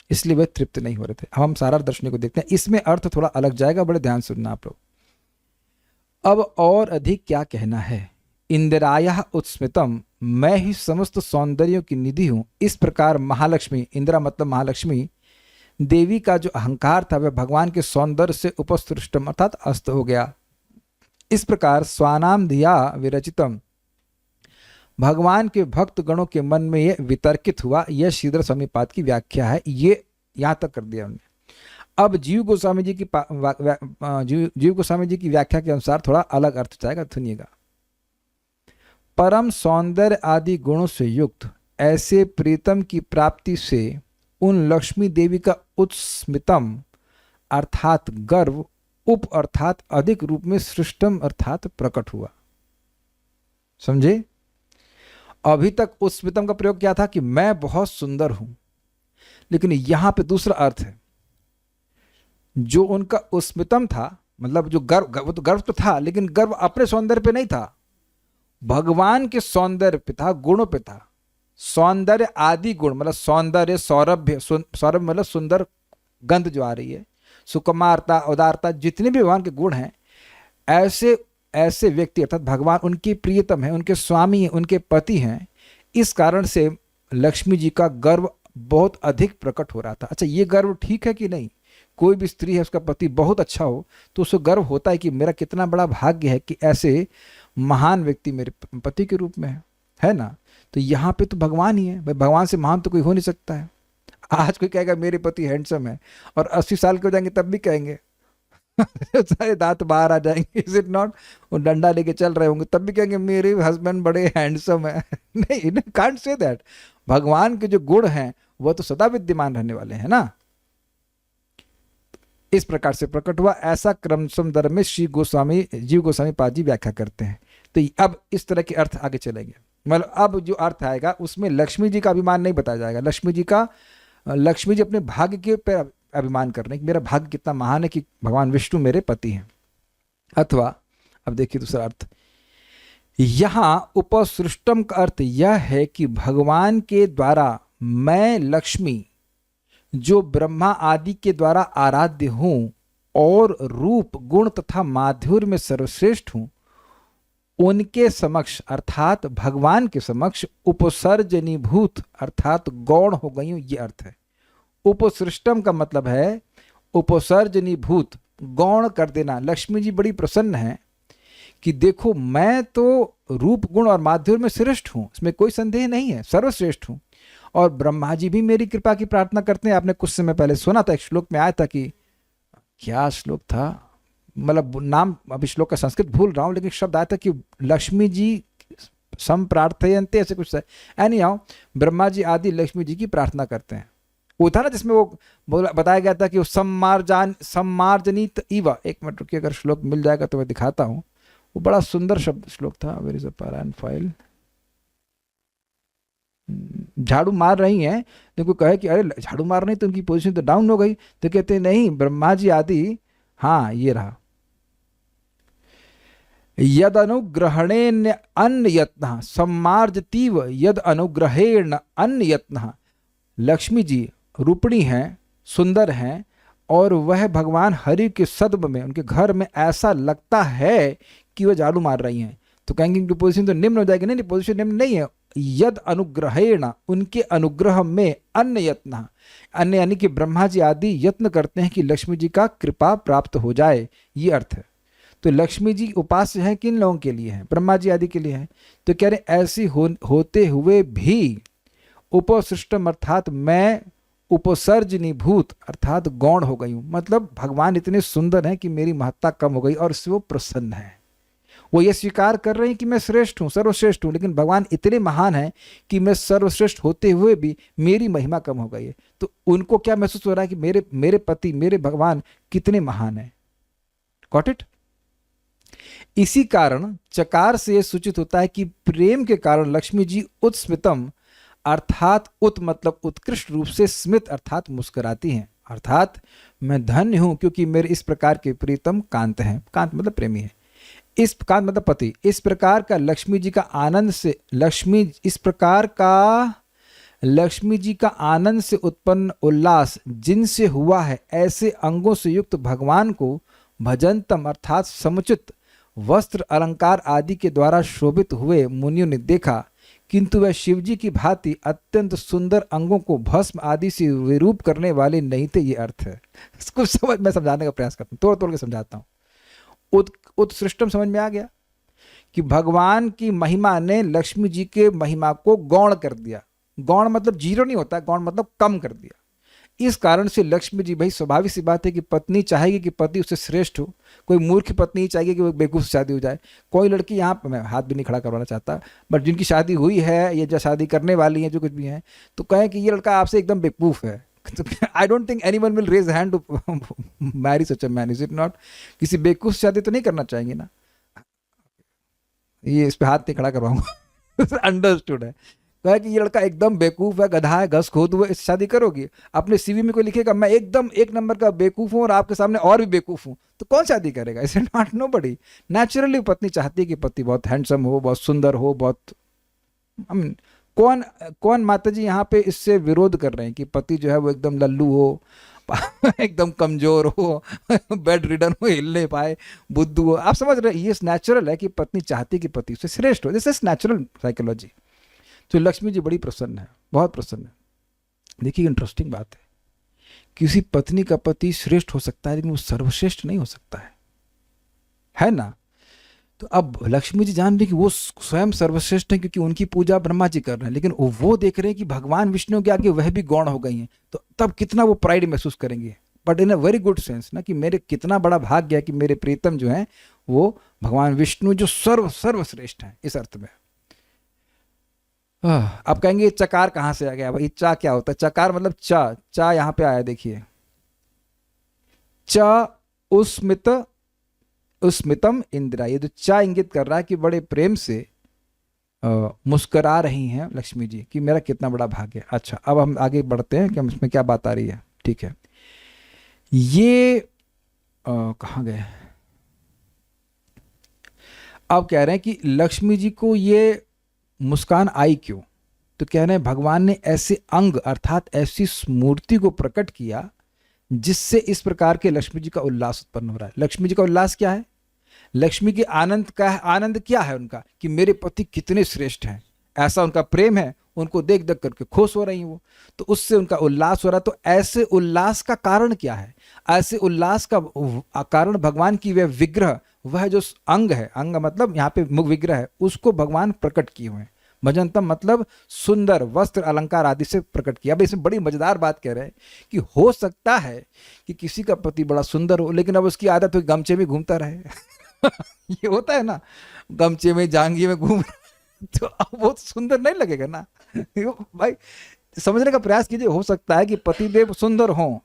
इसलिए वे तृप्त नहीं हो रहे थे। अब हम सारा दर्शन को देखते हैं, इसमें अर्थ थोड़ा अलग जाएगा, बड़े ध्यान सुनना आप लोग। अब और अधिक क्या कहना है। इंदिराया उत्स्मितम, मैं ही समस्त सौंदर्यों की निधि हूं। इस प्रकार महालक्ष्मी, इंदिरा मतलब महालक्ष्मी देवी का जो अहंकार था वह भगवान के सौंदर्य से उपसृष्टम अर्थात अस्त हो गया। इस प्रकार स्वानाम धिया विरचितम, भगवान के भक्त गणों के मन में यह वितर्कित हुआ। यह श्रीधर स्वामी पाद की व्याख्या है, ये यहां तक कर दिया उन्होंने। अब जीव गोस्वामी जी की जीव गोस्वामी जी की व्याख्या के अनुसार थोड़ा अलग अर्थ जाएगा, सुनिएगा। परम सौंदर्य आदि गुणों से युक्त ऐसे प्रीतम की प्राप्ति से उन लक्ष्मी देवी का उत्स्मितम अर्थात गर्व उप अर्थात अधिक रूप में सृष्टम अर्थात प्रकट हुआ। समझे? अभी तक उत्स्मितम का प्रयोग क्या था कि मैं बहुत सुंदर हूं, लेकिन यहां पे दूसरा अर्थ है। जो उनका उत्स्मितम था, मतलब जो गर्व, वो तो गर्व तो था, लेकिन गर्व अपने सौंदर्य पे नहीं था, भगवान के सौंदर्य पे था, गुणों पे था। सौंदर्य आदि गुण मतलब सौंदर्य, सौरभ्य, सौरभ मतलब सुंदर गंध जो आ रही है, सुकुमारता, उदारता, जितने भी भगवान के गुण हैं, ऐसे ऐसे व्यक्ति अर्थात भगवान उनके प्रियतम है, उनके स्वामी हैं, उनके पति हैं। इस कारण से लक्ष्मी जी का गर्व बहुत अधिक प्रकट हो रहा था। अच्छा, ये गर्व ठीक है कि नहीं? कोई भी स्त्री है, उसका पति बहुत अच्छा हो तो उसको गर्व होता है कि मेरा कितना बड़ा भाग्य है कि ऐसे महान व्यक्ति मेरे पति के रूप में है ना। तो यहाँ पे तो भगवान ही है भाई, भगवान से महान तो कोई हो नहीं सकता है। आज कोई कहेगा मेरे पति हैंडसम है, और 80 साल के हो जाएंगे तब भी कहेंगे सारे दांत बाहर आ जाएंगे, इज इट नॉट? वो डंडा लेके चल रहे होंगे तब भी कहेंगे मेरे हस्बैंड बड़े हैंडसम है नहीं, कांट से दैट। भगवान के जो गुण हैं वह तो सदा विद्यमान रहने वाले हैं ना। इस प्रकार से प्रकट हुआ, ऐसा क्रम संदर्भ में श्री गोस्वामी जीव गोस्वामी पाद जी व्याख्या करते हैं। तो अब इस तरह के अर्थ आगे चलेंगे। मतलब अब जो अर्थ आएगा उसमें लक्ष्मी जी का अभिमान नहीं बताया जाएगा। लक्ष्मी जी अपने भाग्य के पर अभिमान कर रहे हैं कि मेरा भाग्य कितना महान है कि भगवान विष्णु मेरे पति हैं। अथवा अब देखिए दूसरा अर्थ, यहां उपसृष्टम का अर्थ यह है कि भगवान के द्वारा मैं लक्ष्मी जो ब्रह्मा आदि के द्वारा आराध्य हूं और रूप गुण तथा माधुर्य में सर्वश्रेष्ठ हूं, उनके समक्ष अर्थात भगवान के समक्ष उपसर्जनीभूत अर्थात गौण हो गई हूं, ये अर्थ है। उपसृष्टम का मतलब है उपसर्जनीभूत, गौण कर देना। लक्ष्मी जी बड़ी प्रसन्न है कि देखो मैं तो रूप गुण और माधुर्य में श्रेष्ठ हूं, इसमें कोई संदेह नहीं है, सर्वश्रेष्ठ हूं। और ब्रह्मा जी भी मेरी कृपा की प्रार्थना करते हैं। आपने कुछ समय पहले सुना था, एक श्लोक में आया था कि क्या श्लोक था, मतलब नाम अभी श्लोक का संस्कृत भूल रहा हूं, लेकिन शब्द आया था कि लक्ष्मी जी संप्रार्थयन्ते, ऐसे कुछ है। एनी हाउ ब्रह्मा जी आदि लक्ष्मी जी की प्रार्थना करते हैं। वो था ना जिसमें वो बताया गया था कि वो सम्मार्जनित इव, एक मिनट रुकिए, अगर श्लोक मिल जाएगा तो मैं दिखाता हूँ। वो बड़ा सुंदर शब्द श्लोक था। वेयर इज अ पारायण फाइल। झाड़ू मार रही हैं तो कोई कहे कि अरे झाड़ू मार रही तो उनकी पोजीशन तो डाउन हो गई, तो कहते हैं नहीं ब्रह्मा जी आदि, हाँ ये रहा, यद अनुग्रहणेन अन्य यत्न सम्मार्जतीव यद अनुग्रहेण अन्य यत्न। लक्ष्मी जी रूपणी हैं, सुंदर हैं, और वह भगवान हरि के सद्म में उनके घर में ऐसा लगता है कि वह झाड़ू मार रही हैं, तो कहेंगे इनकी पोजीशन तो निम्न हो जाएगी। नहीं, पोजीशन निम्न नहीं है। यद अनुग्रहेण, उनके अनुग्रह में, अन्य यत्न, अन्य यानी कि ब्रह्मा जी आदि यत्न करते हैं कि लक्ष्मी जी का कृपा प्राप्त हो जाए, ये अर्थ है। तो लक्ष्मी जी उपास्य हैं किन लोगों के लिए हैं? ब्रह्मा जी आदि के लिए हैं। तो कह रहे ऐसी होते हुए भी उपसृष्टम अर्थात मैं उपसर्जनीभूत अर्थात गौण हो गई हूं, मतलब भगवान इतने सुंदर हैं कि मेरी महत्ता कम हो गई और इससे वो प्रसन्न है। वो ये स्वीकार कर रहे हैं कि मैं श्रेष्ठ हूँ, सर्वश्रेष्ठ हूँ, लेकिन भगवान इतने महान हैं कि मैं सर्वश्रेष्ठ होते हुए भी मेरी महिमा कम हो गई है। तो उनको क्या महसूस हो रहा है कि मेरे मेरे पति, मेरे भगवान कितने महान हैं। Got it? इसी कारण चकार से यह सूचित होता है कि प्रेम के कारण लक्ष्मी जी उत्स्मितम अर्थात उत मतलब उत्कृष्ट रूप से स्मित अर्थात मुस्कुराती हैं, अर्थात मैं धन्य हूं क्योंकि मेरे इस प्रकार के प्रीतम कांत हैं। कांत मतलब प्रेमी है, इस कांत मतलब पति। इस प्रकार का लक्ष्मी जी का आनंद से लक्ष्मी जी का आनंद से उत्पन्न उल्लास जिनसे हुआ है, ऐसे अंगों से युक्त भगवान को भजनतम अर्थात समुचित वस्त्र अलंकार आदि के द्वारा शोभित हुए मुनियों ने देखा, किंतु वह शिवजी की भांति अत्यंत सुंदर अंगों को भस्म आदि से विरूप करने वाले नहीं थे। ये अर्थ है। इसको मैं समझाने का प्रयास करता हूँ, तोड़ तोड़ के समझाता हूँ। उत्सृष्टम समझ में आ गया कि भगवान की महिमा ने लक्ष्मी जी के महिमा को गौण कर दिया। गौण मतलब जीरो नहीं होता, गौण मतलब कम कर दिया। इस कारण से लक्ष्मी जी, भाई स्वाभाविक सी बात है कि पत्नी चाहेगी कि पति उससे श्रेष्ठ हो। कोई मूर्ख पत्नी चाहेगी कि वो बेवकूफ़ से शादी हो जाए। कोई लड़की, यहाँ पर मैं हाथ भी नहीं खड़ा करवाना चाहता, बट जिनकी शादी हुई है या जो शादी करने वाली है, जो कुछ भी है, तो कहें कि ये लड़का आपसे एकदम बेवकूफ़ है, I don't think anyone will raise hand to marry such a man, is it not? किसी बेवकूफ़ से शादी तो नहीं करना चाहेंगे ना। ये इस पर हाथ नहीं खड़ा करवाऊंगा। अंडरस्टूड है। कहा कि ये लड़का एकदम बेवकूफ़ है, गधा है, घस खोद हुआ, इससे शादी करोगी? अपने सीवी में कोई लिखेगा मैं एकदम एक नंबर का बेवकूफ़ हूँ और आपके सामने और भी बेवकूफ़ हूँ, तो कौन शादी करेगा? इसे नॉट नो बडी। नेचुरली पत्नी चाहती है कि पति बहुत हैंडसम हो, बहुत सुंदर हो, बहुत कौन माता जी यहाँ पे इससे विरोध कर रहे हैं कि पति जो है वो एकदम लल्लू हो, एकदम कमजोर हो, बेड रिडन हो, हिल नहीं पाए, बुद्धू हो। आप समझ रहे हैं, ये नेचुरल है कि पत्नी चाहती है कि पति उससे श्रेष्ठ हो। This is natural psychology. तो लक्ष्मी जी बड़ी प्रसन्न है, बहुत प्रसन्न है। देखिए इंटरेस्टिंग बात है, किसी पत्नी का पति श्रेष्ठ हो सकता है लेकिन वो सर्वश्रेष्ठ नहीं हो सकता है ना? तो अब लक्ष्मी जी जान रही कि वो स्वयं सर्वश्रेष्ठ हैं क्योंकि उनकी पूजा ब्रह्मा जी कर रहे हैं, लेकिन वो देख रहे हैं कि भगवान विष्णु के आगे वह भी गौण हो गई हैं, तो तब कितना वो प्राइड महसूस करेंगे, but in a very good sense ना, कि मेरे कितना बड़ा भाग्य है कि मेरे प्रीतम जो हैं वो भगवान विष्णु जो सर्वश्रेष्ठ हैं, इस अर्थ में। अब कहेंगे चकार कहाँ से आ गया भाई? चा क्या होता है? चकार मतलब चा यहाँ पे आया, देखिए च उस्मितम इंदिरा। ये जो चा इंगित कर रहा है कि बड़े प्रेम से मुस्करा रही हैं लक्ष्मी जी कि मेरा कितना बड़ा भाग्य है। अच्छा, अब हम आगे बढ़ते हैं कि हम इसमें क्या बात आ रही है। ठीक है, ये कहाँ गए? अब कह रहे हैं कि लक्ष्मी जी को ये मुस्कान आई क्यों? तो कह रहे हैं भगवान ने ऐसे अंग अर्थात ऐसी मूर्ति को प्रकट किया जिससे इस प्रकार के लक्ष्मी जी का उल्लास उत्पन्न हो रहा है। लक्ष्मी जी का उल्लास क्या है? लक्ष्मी की आनंद का आनंद क्या है उनका? कि मेरे पति कितने श्रेष्ठ हैं, ऐसा उनका प्रेम है। उनको देख देख करके खुश हो रही हैं वो, तो उससे उनका उल्लास हो रहा है। तो ऐसे उल्लास का कारण क्या है? ऐसे उल्लास का कारण भगवान की वह विग्रह, वह जो अंग है, अंग मतलब यहाँ पे मुख विग्रह है, उसको भगवान प्रकट किए हुए हैं। भजनतम मतलब सुंदर वस्त्र अलंकार आदि से प्रकट किया। अब इसमें बड़ी मजेदार बात कह रहे हैं कि हो सकता है कि किसी का पति बड़ा सुंदर हो लेकिन अब उसकी आदत हो गमछे में घूमता रहे। ये होता है ना, गमछे में जांघी में घूम तो अब वो सुंदर नहीं लगेगा ना। भाई समझने का प्रयास कीजिए, हो सकता है कि पतिदेव सुंदर हों,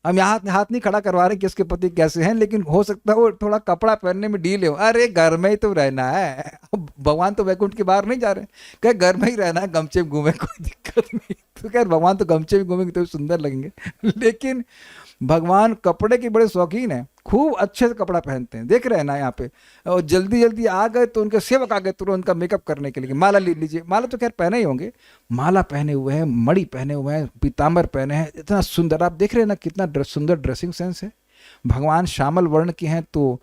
हम यहाँ हाथ नहीं खड़ा करवा रहे कि उसके पति कैसे हैं, लेकिन हो सकता है वो थोड़ा कपड़ा पहनने में ढीले हो। अरे घर में ही तो रहना है, भगवान तो वैकुंठ के बाहर नहीं जा रहे, कहे घर में ही रहना है, गमछे में घूमे कोई दिक्कत नहीं। तो खैर भगवान तो गमछे में घूमेंगे तो सुंदर लगेंगे, लेकिन भगवान कपड़े के बड़े शौकीन हैं, खूब अच्छे से कपड़ा पहनते हैं। देख रहे हैं ना यहाँ पे, और जल्दी जल्दी आ गए तो उनके सेवक आ गए तुरंत उनका मेकअप करने के लिए, माला ले लीजिए। माला तो खैर पहने ही होंगे, माला पहने हुए हैं, मणि पहने हुए हैं, पीताम्बर पहने हैं, इतना सुंदर। आप देख रहे हैं ना कितना सुंदर ड्रेसिंग सेंस है। भगवान श्यामल वर्ण के हैं तो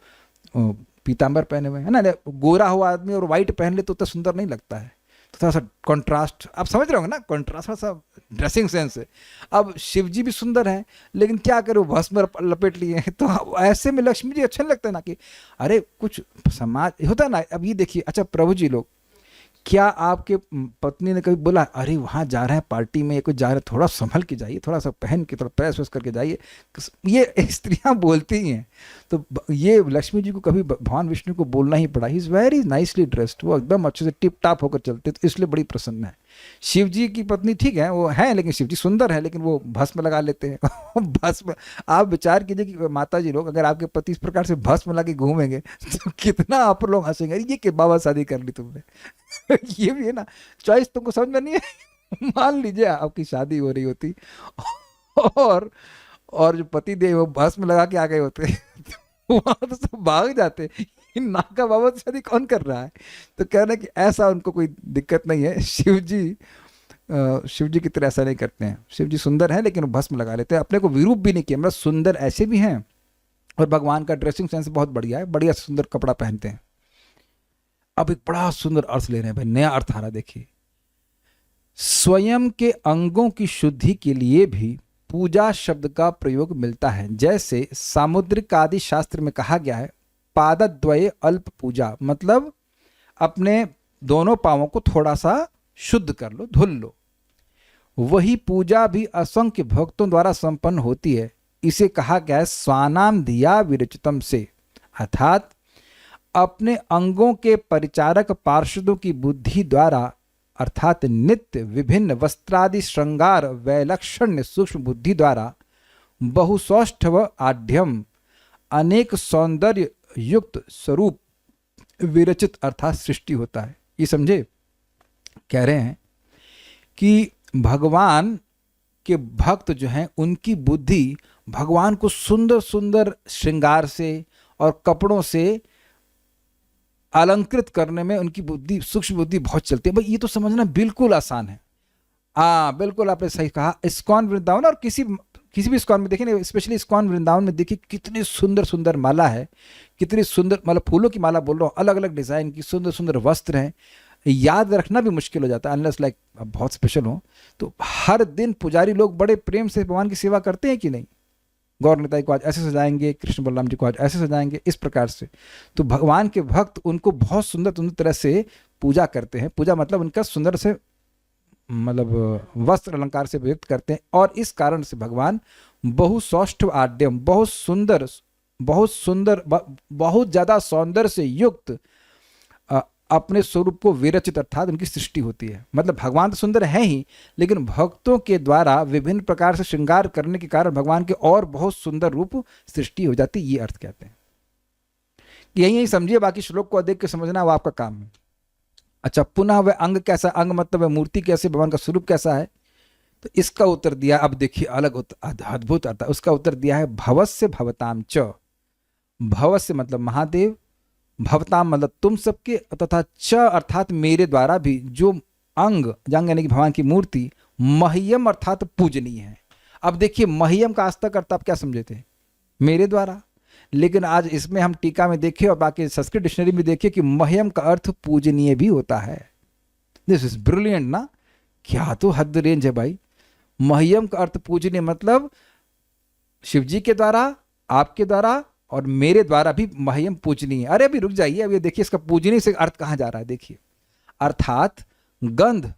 पीताम्बर पहने हुए हैं ना। गोरा हुआ आदमी और व्हाइट पहन ले तो उतना सुंदर नहीं लगता है, तो थोड़ा सा कॉन्ट्रास्ट, आप समझ रहे होंगे ना, कॉन्ट्रास्ट थोड़ा सा ड्रेसिंग सेंस है। अब शिव जी भी सुंदर हैं लेकिन क्या करो भस्म लपेट लिए हैं, तो ऐसे में लक्ष्मी जी अच्छे नहीं लगते ना, कि अरे कुछ समाज होता है ना। अब ये देखिए, अच्छा प्रभु जी लोग क्या आपके पत्नी ने कभी बोला अरे वहाँ जा रहे हैं पार्टी में, कोई जा रहे हैं, थोड़ा संभल के जाइए, थोड़ा सा पहन के, थोड़ा प्रेस वैस करके जाइए? ये स्त्रियां बोलती ही हैं। तो ये लक्ष्मी जी को कभी भगवान विष्णु को बोलना ही पड़ा। He is very nicely dressed, वो एकदम अच्छे से टिप टाप होकर चलते, तो इसलिए बड़ी प्रसन्न है। शिव जी की पत्नी ठीक है, वो है, लेकिन शिव जी सुंदर है, लेकिन वो भस्म लगा लेते हैं। भस्म, आप विचार कीजिए कि माता जी लोग, अगर आपके पति इस प्रकार से भस्म लगा के घूमेंगे तो कितना आप लोग हंसेंगे, अरे ये कि बाबा शादी कर ली तुमने। ये भी है ना, चॉइस तुमको समझ में नहीं है। मान लीजिए आपकी शादी हो रही होती और जो पति देव वो भस्म लगा के आ गए होते, तो वहां तो सब भाग जाते, इन नाका बाबा से शादी कौन कर रहा है। तो कह रहे हैं कि ऐसा उनको कोई दिक्कत नहीं है। शिव जी की तरह ऐसा नहीं करते हैं। शिव जी सुंदर है, लेकिन वो भस्म लगा लेते हैं, अपने को विरूप भी नहीं किया, मतलब सुंदर ऐसे भी हैं। और भगवान का ड्रेसिंग सेंस बहुत बढ़िया है, बढ़िया सुंदर कपड़ा पहनते हैं। अब एक बड़ा सुंदर अर्थ ले रहे हैं भाई, नया अर्थ आ रहा है, देखिए। स्वयं के अंगों की शुद्धि के लिए भी पूजा शब्द का प्रयोग मिलता है। जैसे सामुद्रिक आदि शास्त्र में कहा गया है, पादद्वये अल्प पूजा, मतलब अपने दोनों पांवों को थोड़ा सा शुद्ध कर लो, धुल लो। वही पूजा भी असंख्य भक्तों द्वारा संपन्न होती है। इसे कहा गया है स्वानाम धिया विरचितम से, अर्थात अपने अंगों के परिचारक पार्षदों की बुद्धि द्वारा, अर्थात नित्य विभिन्न वस्त्रादि श्रृंगार वैलक्षण्य सूक्ष्म बुद्धि द्वारा बहुसौष्ठव आढ्यम अनेक सौंदर्य युक्त स्वरूप विरचित, अर्थात सृष्टि होता है। ये समझे, कह रहे हैं कि भगवान के भक्त जो हैं उनकी बुद्धि भगवान को सुंदर सुंदर श्रृंगार से और कपड़ों से अलंकृत करने में उनकी बुद्धि, सूक्ष्म बुद्धि बहुत चलती है। भाई ये तो समझना बिल्कुल आसान है। बिल्कुल आपने सही कहा। इस्कॉन वृंदावन और किसी भी इस्कॉन में देखिए, स्पेशली इस्कॉन वृंदावन में देखिए कितनी सुंदर सुंदर माला है, कितनी सुंदर, मतलब फूलों की माला बोल रहा हूँ, अलग अलग डिजाइन की सुंदर सुंदर वस्त्र हैं। याद रखना भी मुश्किल हो जाता है अनलेस लाइक बहुत स्पेशल हो। तो हर दिन पुजारी लोग बड़े प्रेम से भगवान की सेवा करते हैं कि नहीं। गौर निताई को आज ऐसे सजाएंगे, कृष्ण बलराम जी को आज ऐसे सजाएंगे, इस प्रकार से। तो भगवान के भक्त उनको बहुत सुंदर सुंदर तरह से पूजा करते हैं। पूजा मतलब उनका सुंदर से, मतलब वस्त्र अलंकार से प्रयुक्त करते हैं। और इस कारण से भगवान बहुसौष्ठव आढ्यम, बहुत सुंदर, बहुत ज्यादा सौंदर्य से युक्त अपने स्वरूप को विरचित, अर्थात उनकी सृष्टि होती है। मतलब भगवान तो सुंदर है ही, लेकिन भक्तों के द्वारा विभिन्न प्रकार से श्रृंगार करने के कारण भगवान के और बहुत सुंदर रूप सृष्टि हो जाती है। ये अर्थ कहते हैं। यही समझिए, बाकी श्लोक को देख के समझना वो आपका काम है। अच्छा, पुनः वह अंग कैसा, अंग मतलब वह मूर्ति कैसे, भगवान का स्वरूप कैसा है। तो इसका उत्तर दिया, अब देखिए अलग अद्भुत आता है। उसका उत्तर दिया है भवस्य भवताम च। भवस्य मतलब महादेव, भवताम मतलब तुम सबके, तथा च अर्थात मेरे द्वारा भी जो अंग यानी कि भगवान की मूर्ति मह्यम अर्थात पूजनीय है। अब देखिए मह्यम का आज तक अर्थ आप क्या समझे थे, मेरे द्वारा, लेकिन आज इसमें हम टीका में देखें और बाकी संस्कृत डिक्शनरी में देखिए कि मह्यम का अर्थ पूजनीय भी होता है। दिस इज ब्रिलियंट ना, क्या तो हद रेंज है भाई। मह्यम का अर्थ पूजनीय मतलब शिव जी के द्वारा, आपके द्वारा और मेरे द्वारा भी मह्यम पूजनीय। अरे अभी रुक जाइए, अब ये देखिए इसका पूजनीय से अर्थ कहाँ जा रहा है। देखिए, अर्थात गंध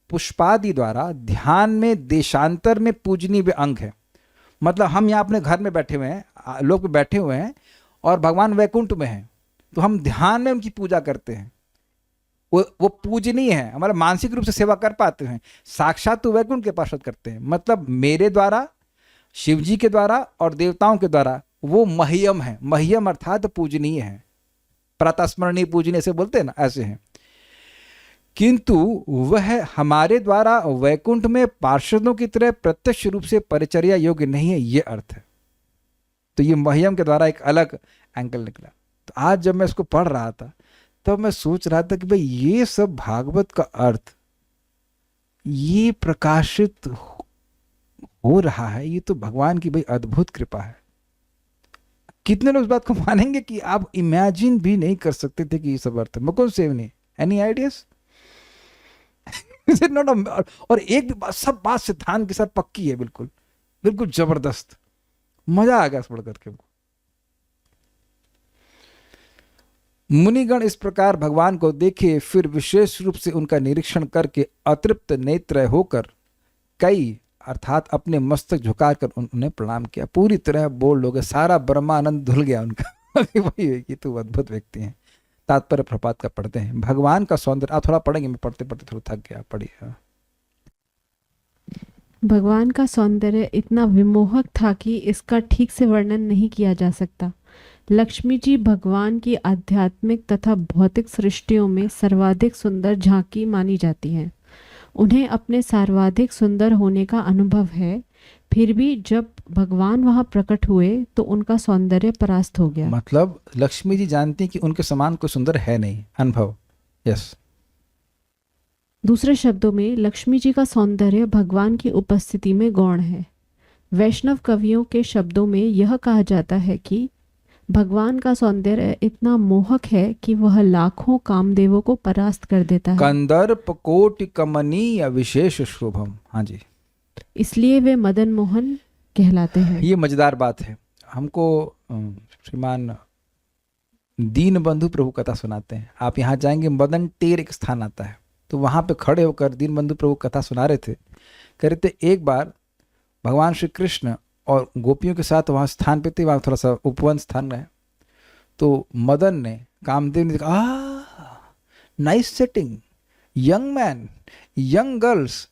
पुष्पादि द्वारा ध्यान में देशांतर में पूजनीय वे अंग है। मतलब हम यहाँ अपने घर में बैठे हुए हैं, लोग बैठे हुए हैं और भगवान वैकुंठ में हैं, तो हम ध्यान में उनकी पूजा करते हैं, वो पूजनीय है, हमारा मानसिक रूप से सेवा कर पाते हैं। साक्षात तो वैकुंठ के पार्षद करते हैं, मतलब मेरे द्वारा, शिव जी के द्वारा और देवताओं के द्वारा वो मह्यम है। मह्यम अर्थात पूजनीय है, प्रातस्मरणीय पूजनीय से बोलते हैं ना, ऐसे हैं। किंतु वह हमारे द्वारा वैकुंठ में पार्षदों की तरह प्रत्यक्ष रूप से परिचर्या योग्य नहीं है, ये अर्थ है। तो ये मह्यम के द्वारा एक अलग एंगल निकला। तो आज जब मैं इसको पढ़ रहा था तब मैं सोच रहा था कि भाई ये सब भागवत का अर्थ ये प्रकाशित हो रहा है, ये तो भगवान की भाई अद्भुत कृपा है। कितने लोग इस बात को मानेंगे कि आप इमेजिन भी नहीं कर सकते थे कि ये सब अर्थ है। मुकुंद सेवनी, एनी आइडियाज? और एक भी बात, सब बात सिद्धांत के साथ पक्की है, बिल्कुल बिल्कुल जबरदस्त, मजा आ गया पढ़ करके। मुनिगण इस प्रकार भगवान को देखे, फिर विशेष रूप से उनका निरीक्षण करके अतृप्त नेत्र होकर कई अर्थात अपने मस्तक झुकाकर उन्हें प्रणाम किया। पूरी तरह बोल लोगे, सारा ब्रह्मानंद धुल गया उनका। अभी वही है कि तू अद्भुत व्यक्ति हैं। तात्पर्य प्रपात का पढ़ते हैं। भगवान का सौंदर्य, आप थोड़ा पढ़ेंगे, मैं पढ़ते पढ़ते थोड़ा थक गया, पढ़िए। भगवान का सौंदर्य इतना विमोहक था कि इसका ठीक से वर्णन नहीं किया जा सकता। लक्ष्मी जी भगवान की आध्यात्मिक तथा भौतिक सृष्टियों में सर्वाधिक सुंदर झांकी मानी जाती हैं। उन्हें अपने सर्वाधिक सुंदर होने का अनुभव है, फिर भी जब भगवान वहां प्रकट हुए तो उनका सौंदर्य परास्त हो गया। मतलब लक्ष्मी जी जानती कि उनके समान कोई सुंदर है नहीं, अनुभव। यस। दूसरे शब्दों में लक्ष्मी जी का सौंदर्य भगवान की उपस्थिति में गौण है। वैष्णव कवियों के शब्दों में यह कहा जाता है कि भगवान का सौंदर्य इतना मोहक है कि वह लाखों कामदेवों को परास्त कर देता है। कंदर्प कोटि कमनीय विशेष शोभम। हाँ जी, इसलिए वे मदन मोहन कहलाते हैं। ये मजेदार बात है। हमको श्रीमान दीन बंधु प्रभु कथा सुनाते हैं। आप यहाँ जाएंगे, मदन टेर एक स्थान आता है, तो वहाँ पे खड़े होकर दीन बंधु प्रभु कथा सुना रहे थे। कह रहे थे एक बार भगवान श्री कृष्ण और गोपियों के साथ वहाँ स्थान पे थे, वहाँ थोड़ा सा उपवन स्थान है। तो मदन ने, कामदेव ने देखा, nice setting, young man, young girls,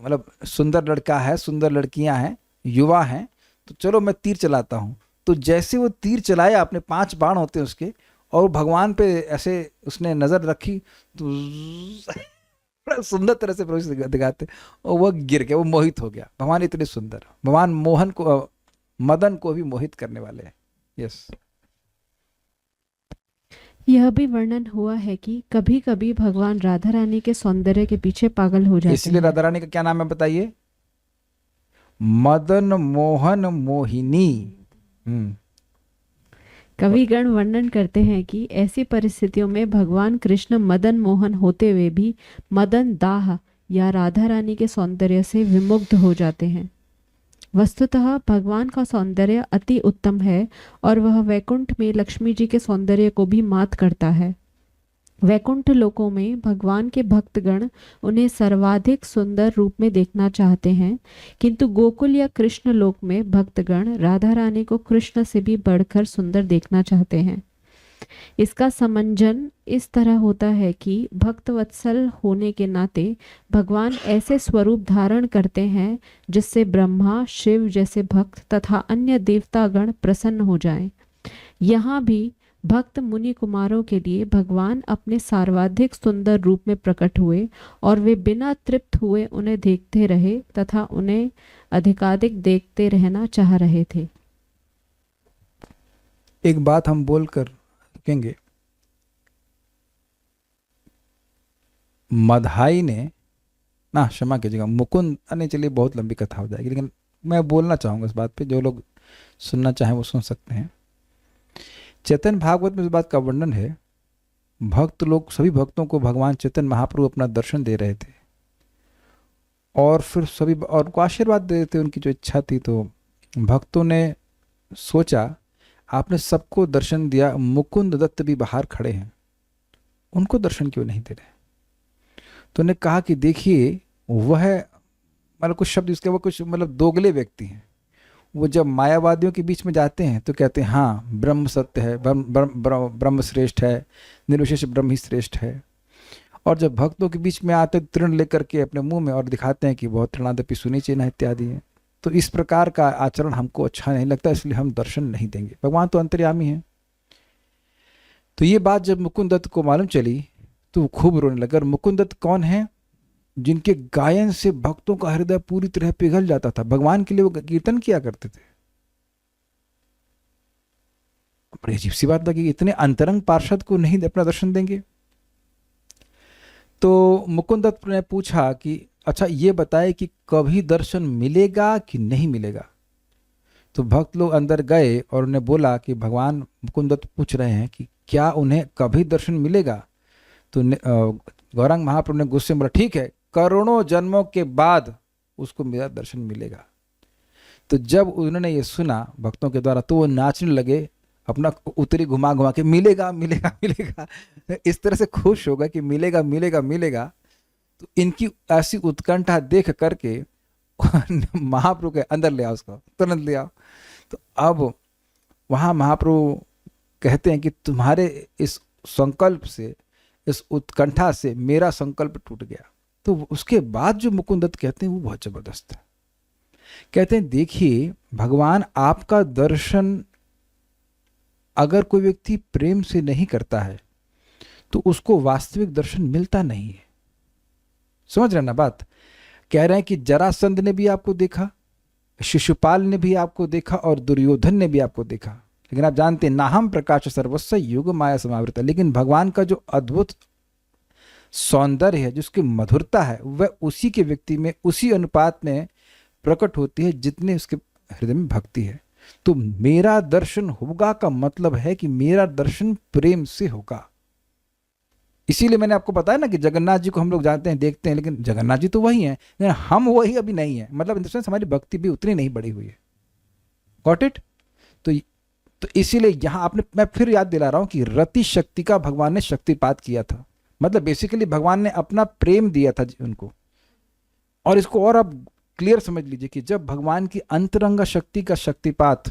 मतलब सुंदर लड़का है, सुंदर लड़कियां हैं, युवा हैं, तो चलो मैं तीर चलाता हूँ। तो जैसे वो तीर चलाया, अपने 5 बाण होते हैं उसके, और भगवान पे ऐसे उसने नजर रखी तो बड़ा सुंदर तरह से प्रभु दिखाते, और वह गिर गया, वो मोहित हो गया। भगवान इतने सुंदर, भगवान मोहन को, मदन को भी मोहित करने वाले हैं। यस। यह भी वर्णन हुआ है कि कभी कभी भगवान राधा रानी के सौंदर्य के पीछे पागल हो जाते इसलिए हैं। राधा रानी का क्या नाम है बताइए? मदन मोहन मोहिनी। कविगण वर्णन करते हैं कि ऐसी परिस्थितियों में भगवान कृष्ण मदन मोहन होते हुए भी मदन दाह या राधा रानी के सौंदर्य से विमुग्ध हो जाते हैं। वस्तुतः भगवान का सौंदर्य अति उत्तम है और वह वैकुंठ में लक्ष्मी जी के सौंदर्य को भी मात करता है। वैकुंठ लोकों में भगवान के भक्तगण उन्हें सर्वाधिक सुंदर रूप में देखना चाहते हैं, किंतु गोकुल या कृष्ण लोक में भक्तगण राधा रानी को कृष्ण से भी बढ़कर सुंदर देखना चाहते हैं। इसका समंजन इस तरह होता है कि भक्तवत्सल होने के नाते भगवान ऐसे स्वरूप धारण करते हैं जिससे ब्रह्मा, शिव जैसे भक्त तथा अन्य देवतागण प्रसन्न हो जाएं। यहाँ भी भक्त मुनि कुमारों के लिए भगवान अपने सर्वाधिक सुंदर रूप में प्रकट हुए और वे बिना तृप्त हुए उन्हें देखते रहे तथा उन्हें अधिकाधिक देखते रहना चाह रहे थे। एक बात हम बोलकर रुकेंगे। मधाई ने ना, क्षमा कीजिएगा, मुकुंद, नहीं चलिए बहुत लंबी कथा हो जाएगी, लेकिन मैं बोलना चाहूँगा इस बात पे, जो लोग सुनना चाहें वो सुन सकते हैं। चैतन्य भागवत में इस बात का वर्णन है। भक्त लोग, सभी भक्तों को भगवान चैतन्य महाप्रभु अपना दर्शन दे रहे थे और फिर सभी और उनको आशीर्वाद दे रहे थे, उनकी जो इच्छा थी। तो भक्तों ने सोचा, आपने सबको दर्शन दिया, मुकुंद दत्त भी बाहर खड़े हैं, उनको दर्शन क्यों नहीं दे रहे? तो उन्हें कहा कि देखिए, वह मतलब कुछ शब्द इसके, वो कुछ मतलब दोगले व्यक्ति हैं। वो जब मायावादियों के बीच में जाते हैं तो कहते हैं हाँ ब्रह्म सत्य है, ब्रह्म श्रेष्ठ है, निर्विशेष ब्रह्म ही श्रेष्ठ है। और जब भक्तों के बीच में आते तृण लेकर के अपने मुंह में और दिखाते हैं कि बहुत तृणादपि सुनिचेना इत्यादि है, तो इस प्रकार का आचरण हमको अच्छा नहीं लगता, इसलिए हम दर्शन नहीं देंगे। भगवान तो अंतर्यामी हैं। तो ये बात जब मुकुंद दत्त को मालूम चली तो वो खूब रोने लगा। और मुकुंद दत्त कौन है? जिनके गायन से भक्तों का हृदय पूरी तरह पिघल जाता था। भगवान के लिए वो कीर्तन किया करते थे। बड़ी अजीब सी बात लगी, इतने अंतरंग पार्षद को नहीं अपना दर्शन देंगे। तो मुकुंद दत्त ने पूछा कि अच्छा ये बताए कि कभी दर्शन मिलेगा कि नहीं मिलेगा। तो भक्त लोग अंदर गए और उन्हें बोला कि भगवान, मुकुंद दत्त पूछ रहे हैं कि क्या उन्हें कभी दर्शन मिलेगा? तो गौरांग महाप्रभु ने गुस्से में बोला, ठीक है, करोड़ों जन्मों के बाद उसको मेरा दर्शन मिलेगा। तो जब उन्होंने ये सुना भक्तों के द्वारा, तो वो नाचने लगे अपना उतरी घुमा घुमा के मिलेगा मिलेगा मिलेगा, इस तरह से खुश होगा कि मिलेगा मिलेगा मिलेगा। तो इनकी ऐसी उत्कंठा देख करके महाप्रभु के अंदर ले आओ, उसको तुरंत ले आओ। तो अब वहाँ महाप्रभु कहते हैं कि तुम्हारे इस संकल्प से, इस उत्कंठा से मेरा संकल्प टूट गया। तो उसके बाद जो मुकुंद दत्त कहते हैं वो बहुत जबरदस्त है। कहते हैं देखिए, भगवान आपका दर्शन अगर कोई व्यक्ति प्रेम से नहीं करता है तो उसको वास्तविक दर्शन मिलता नहीं है। समझ रहे ना बात? कह रहे हैं कि जरासंध ने भी आपको देखा, शिशुपाल ने भी आपको देखा और दुर्योधन ने भी आपको देखा, लेकिन आप जानते हैं नाहम प्रकाश सर्वस्व युग माया समावृत। लेकिन भगवान का जो अद्भुत सौंदर्य है, जिसकी मधुरता है, वह उसी के व्यक्ति में उसी अनुपात में प्रकट होती है जितने उसके हृदय में भक्ति है। तो मेरा दर्शन होगा का मतलब है कि मेरा दर्शन प्रेम से होगा। इसीलिए मैंने आपको बताया ना कि जगन्नाथ जी को हम लोग जानते हैं, देखते हैं, लेकिन जगन्नाथ जी तो वही हैं, लेकिन हम वही अभी नहीं है। मतलब इन द सेंस हमारी भक्ति भी उतनी नहीं बढ़ी हुई है। Got it? तो इसीलिए यहां आपने, मैं फिर याद दिला रहा हूं कि रति शक्ति का भगवान ने शक्तिपात किया था। मतलब बेसिकली भगवान ने अपना प्रेम दिया था उनको। और इसको और आप क्लियर समझ लीजिए कि जब भगवान की अंतरंग शक्ति का शक्तिपात,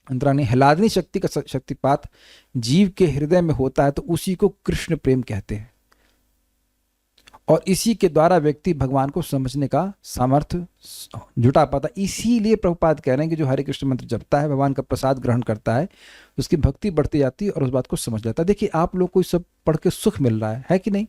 अंतरानी हलादनी शक्ति का शक्तिपात जीव के हृदय में होता है तो उसी को कृष्ण प्रेम कहते हैं। और इसी के द्वारा व्यक्ति भगवान को समझने का सामर्थ्य जुटा पाता। इसीलिए प्रभुपाद कह रहे हैं कि जो हरे कृष्ण मंत्र जपता है, भगवान का प्रसाद ग्रहण करता है, उसकी भक्ति बढ़ती जाती है और उस बात को समझ लेता है। देखिए आप लोग को सब पढ़ के सुख मिल रहा है कि नहीं?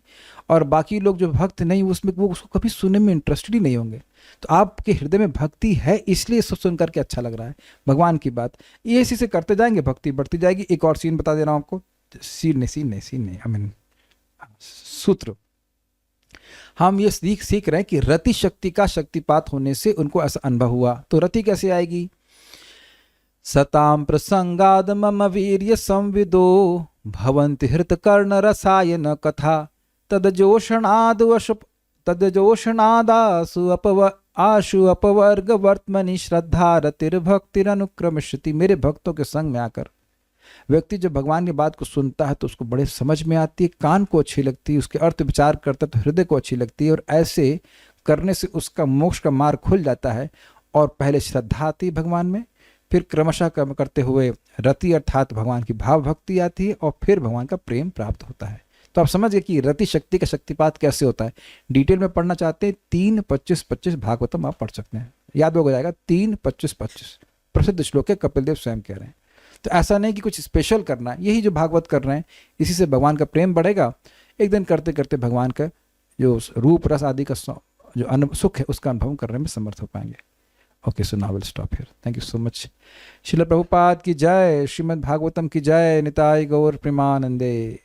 और बाकी लोग जो भक्त नहीं, उसमें वो उसको कभी सुनने में इंटरेस्टेड ही नहीं होंगे। तो आपके हृदय में भक्ति है, इसलिए सब सुन करके अच्छा लग रहा है भगवान की बात। ये इसी से करते जाएंगे, भक्ति बढ़ती जाएगी। एक और सीन बता दे रहा हूँ आपको, सीन नहीं आई मीन सूत्र। हम ये सीख रहे हैं कि रति शक्ति का शक्तिपात होने से उनको ऐसा अनुभव हुआ। तो रति कैसे आएगी? सताम प्रसंगाद मम वीर्य संविदो भवन्ति हृत कर्ण रसायन कथा तदजोषणादासु आशु अपवर्ग वर्तमनि श्रद्धा रतिर्भक्तिरनुक्रमशति। मेरे भक्तों के संग में आकर व्यक्ति जब भगवान की बात को सुनता है तो उसको बड़े समझ में आती है, कान को अच्छी लगती है, उसके अर्थ विचार करता है तो हृदय को अच्छी लगती है। और ऐसे करने से उसका मोक्ष का मार्ग खुल जाता है। और पहले श्रद्धा आती है भगवान में, फिर क्रमशः कर्म करते हुए रति अर्थात भगवान की भाव भक्ति आती है, और फिर भगवान का प्रेम प्राप्त होता है। तो आप समझ गए कि रति शक्ति का शक्तिपात कैसे होता है। डिटेल में पढ़ना चाहते हैं 3:25-25 भागवतम आप पढ़ सकते हैं, याद हो जाएगा। 3:25-25 प्रसिद्ध श्लोक है, कपिल देव स्वयं कह रहे हैं। तो ऐसा नहीं कि कुछ स्पेशल करना है, यही जो भागवत कर रहे हैं इसी से भगवान का प्रेम बढ़ेगा। एक दिन करते करते भगवान का जो रूप रस आदि का जो सुख है उसका अनुभव करने में समर्थ हो पाएंगे। Okay, so now will stop here. Thank you so much. Srila Prabhupada की जय, श्रीमद् भागवतम की जय, निताय गौर प्रेमानंदे।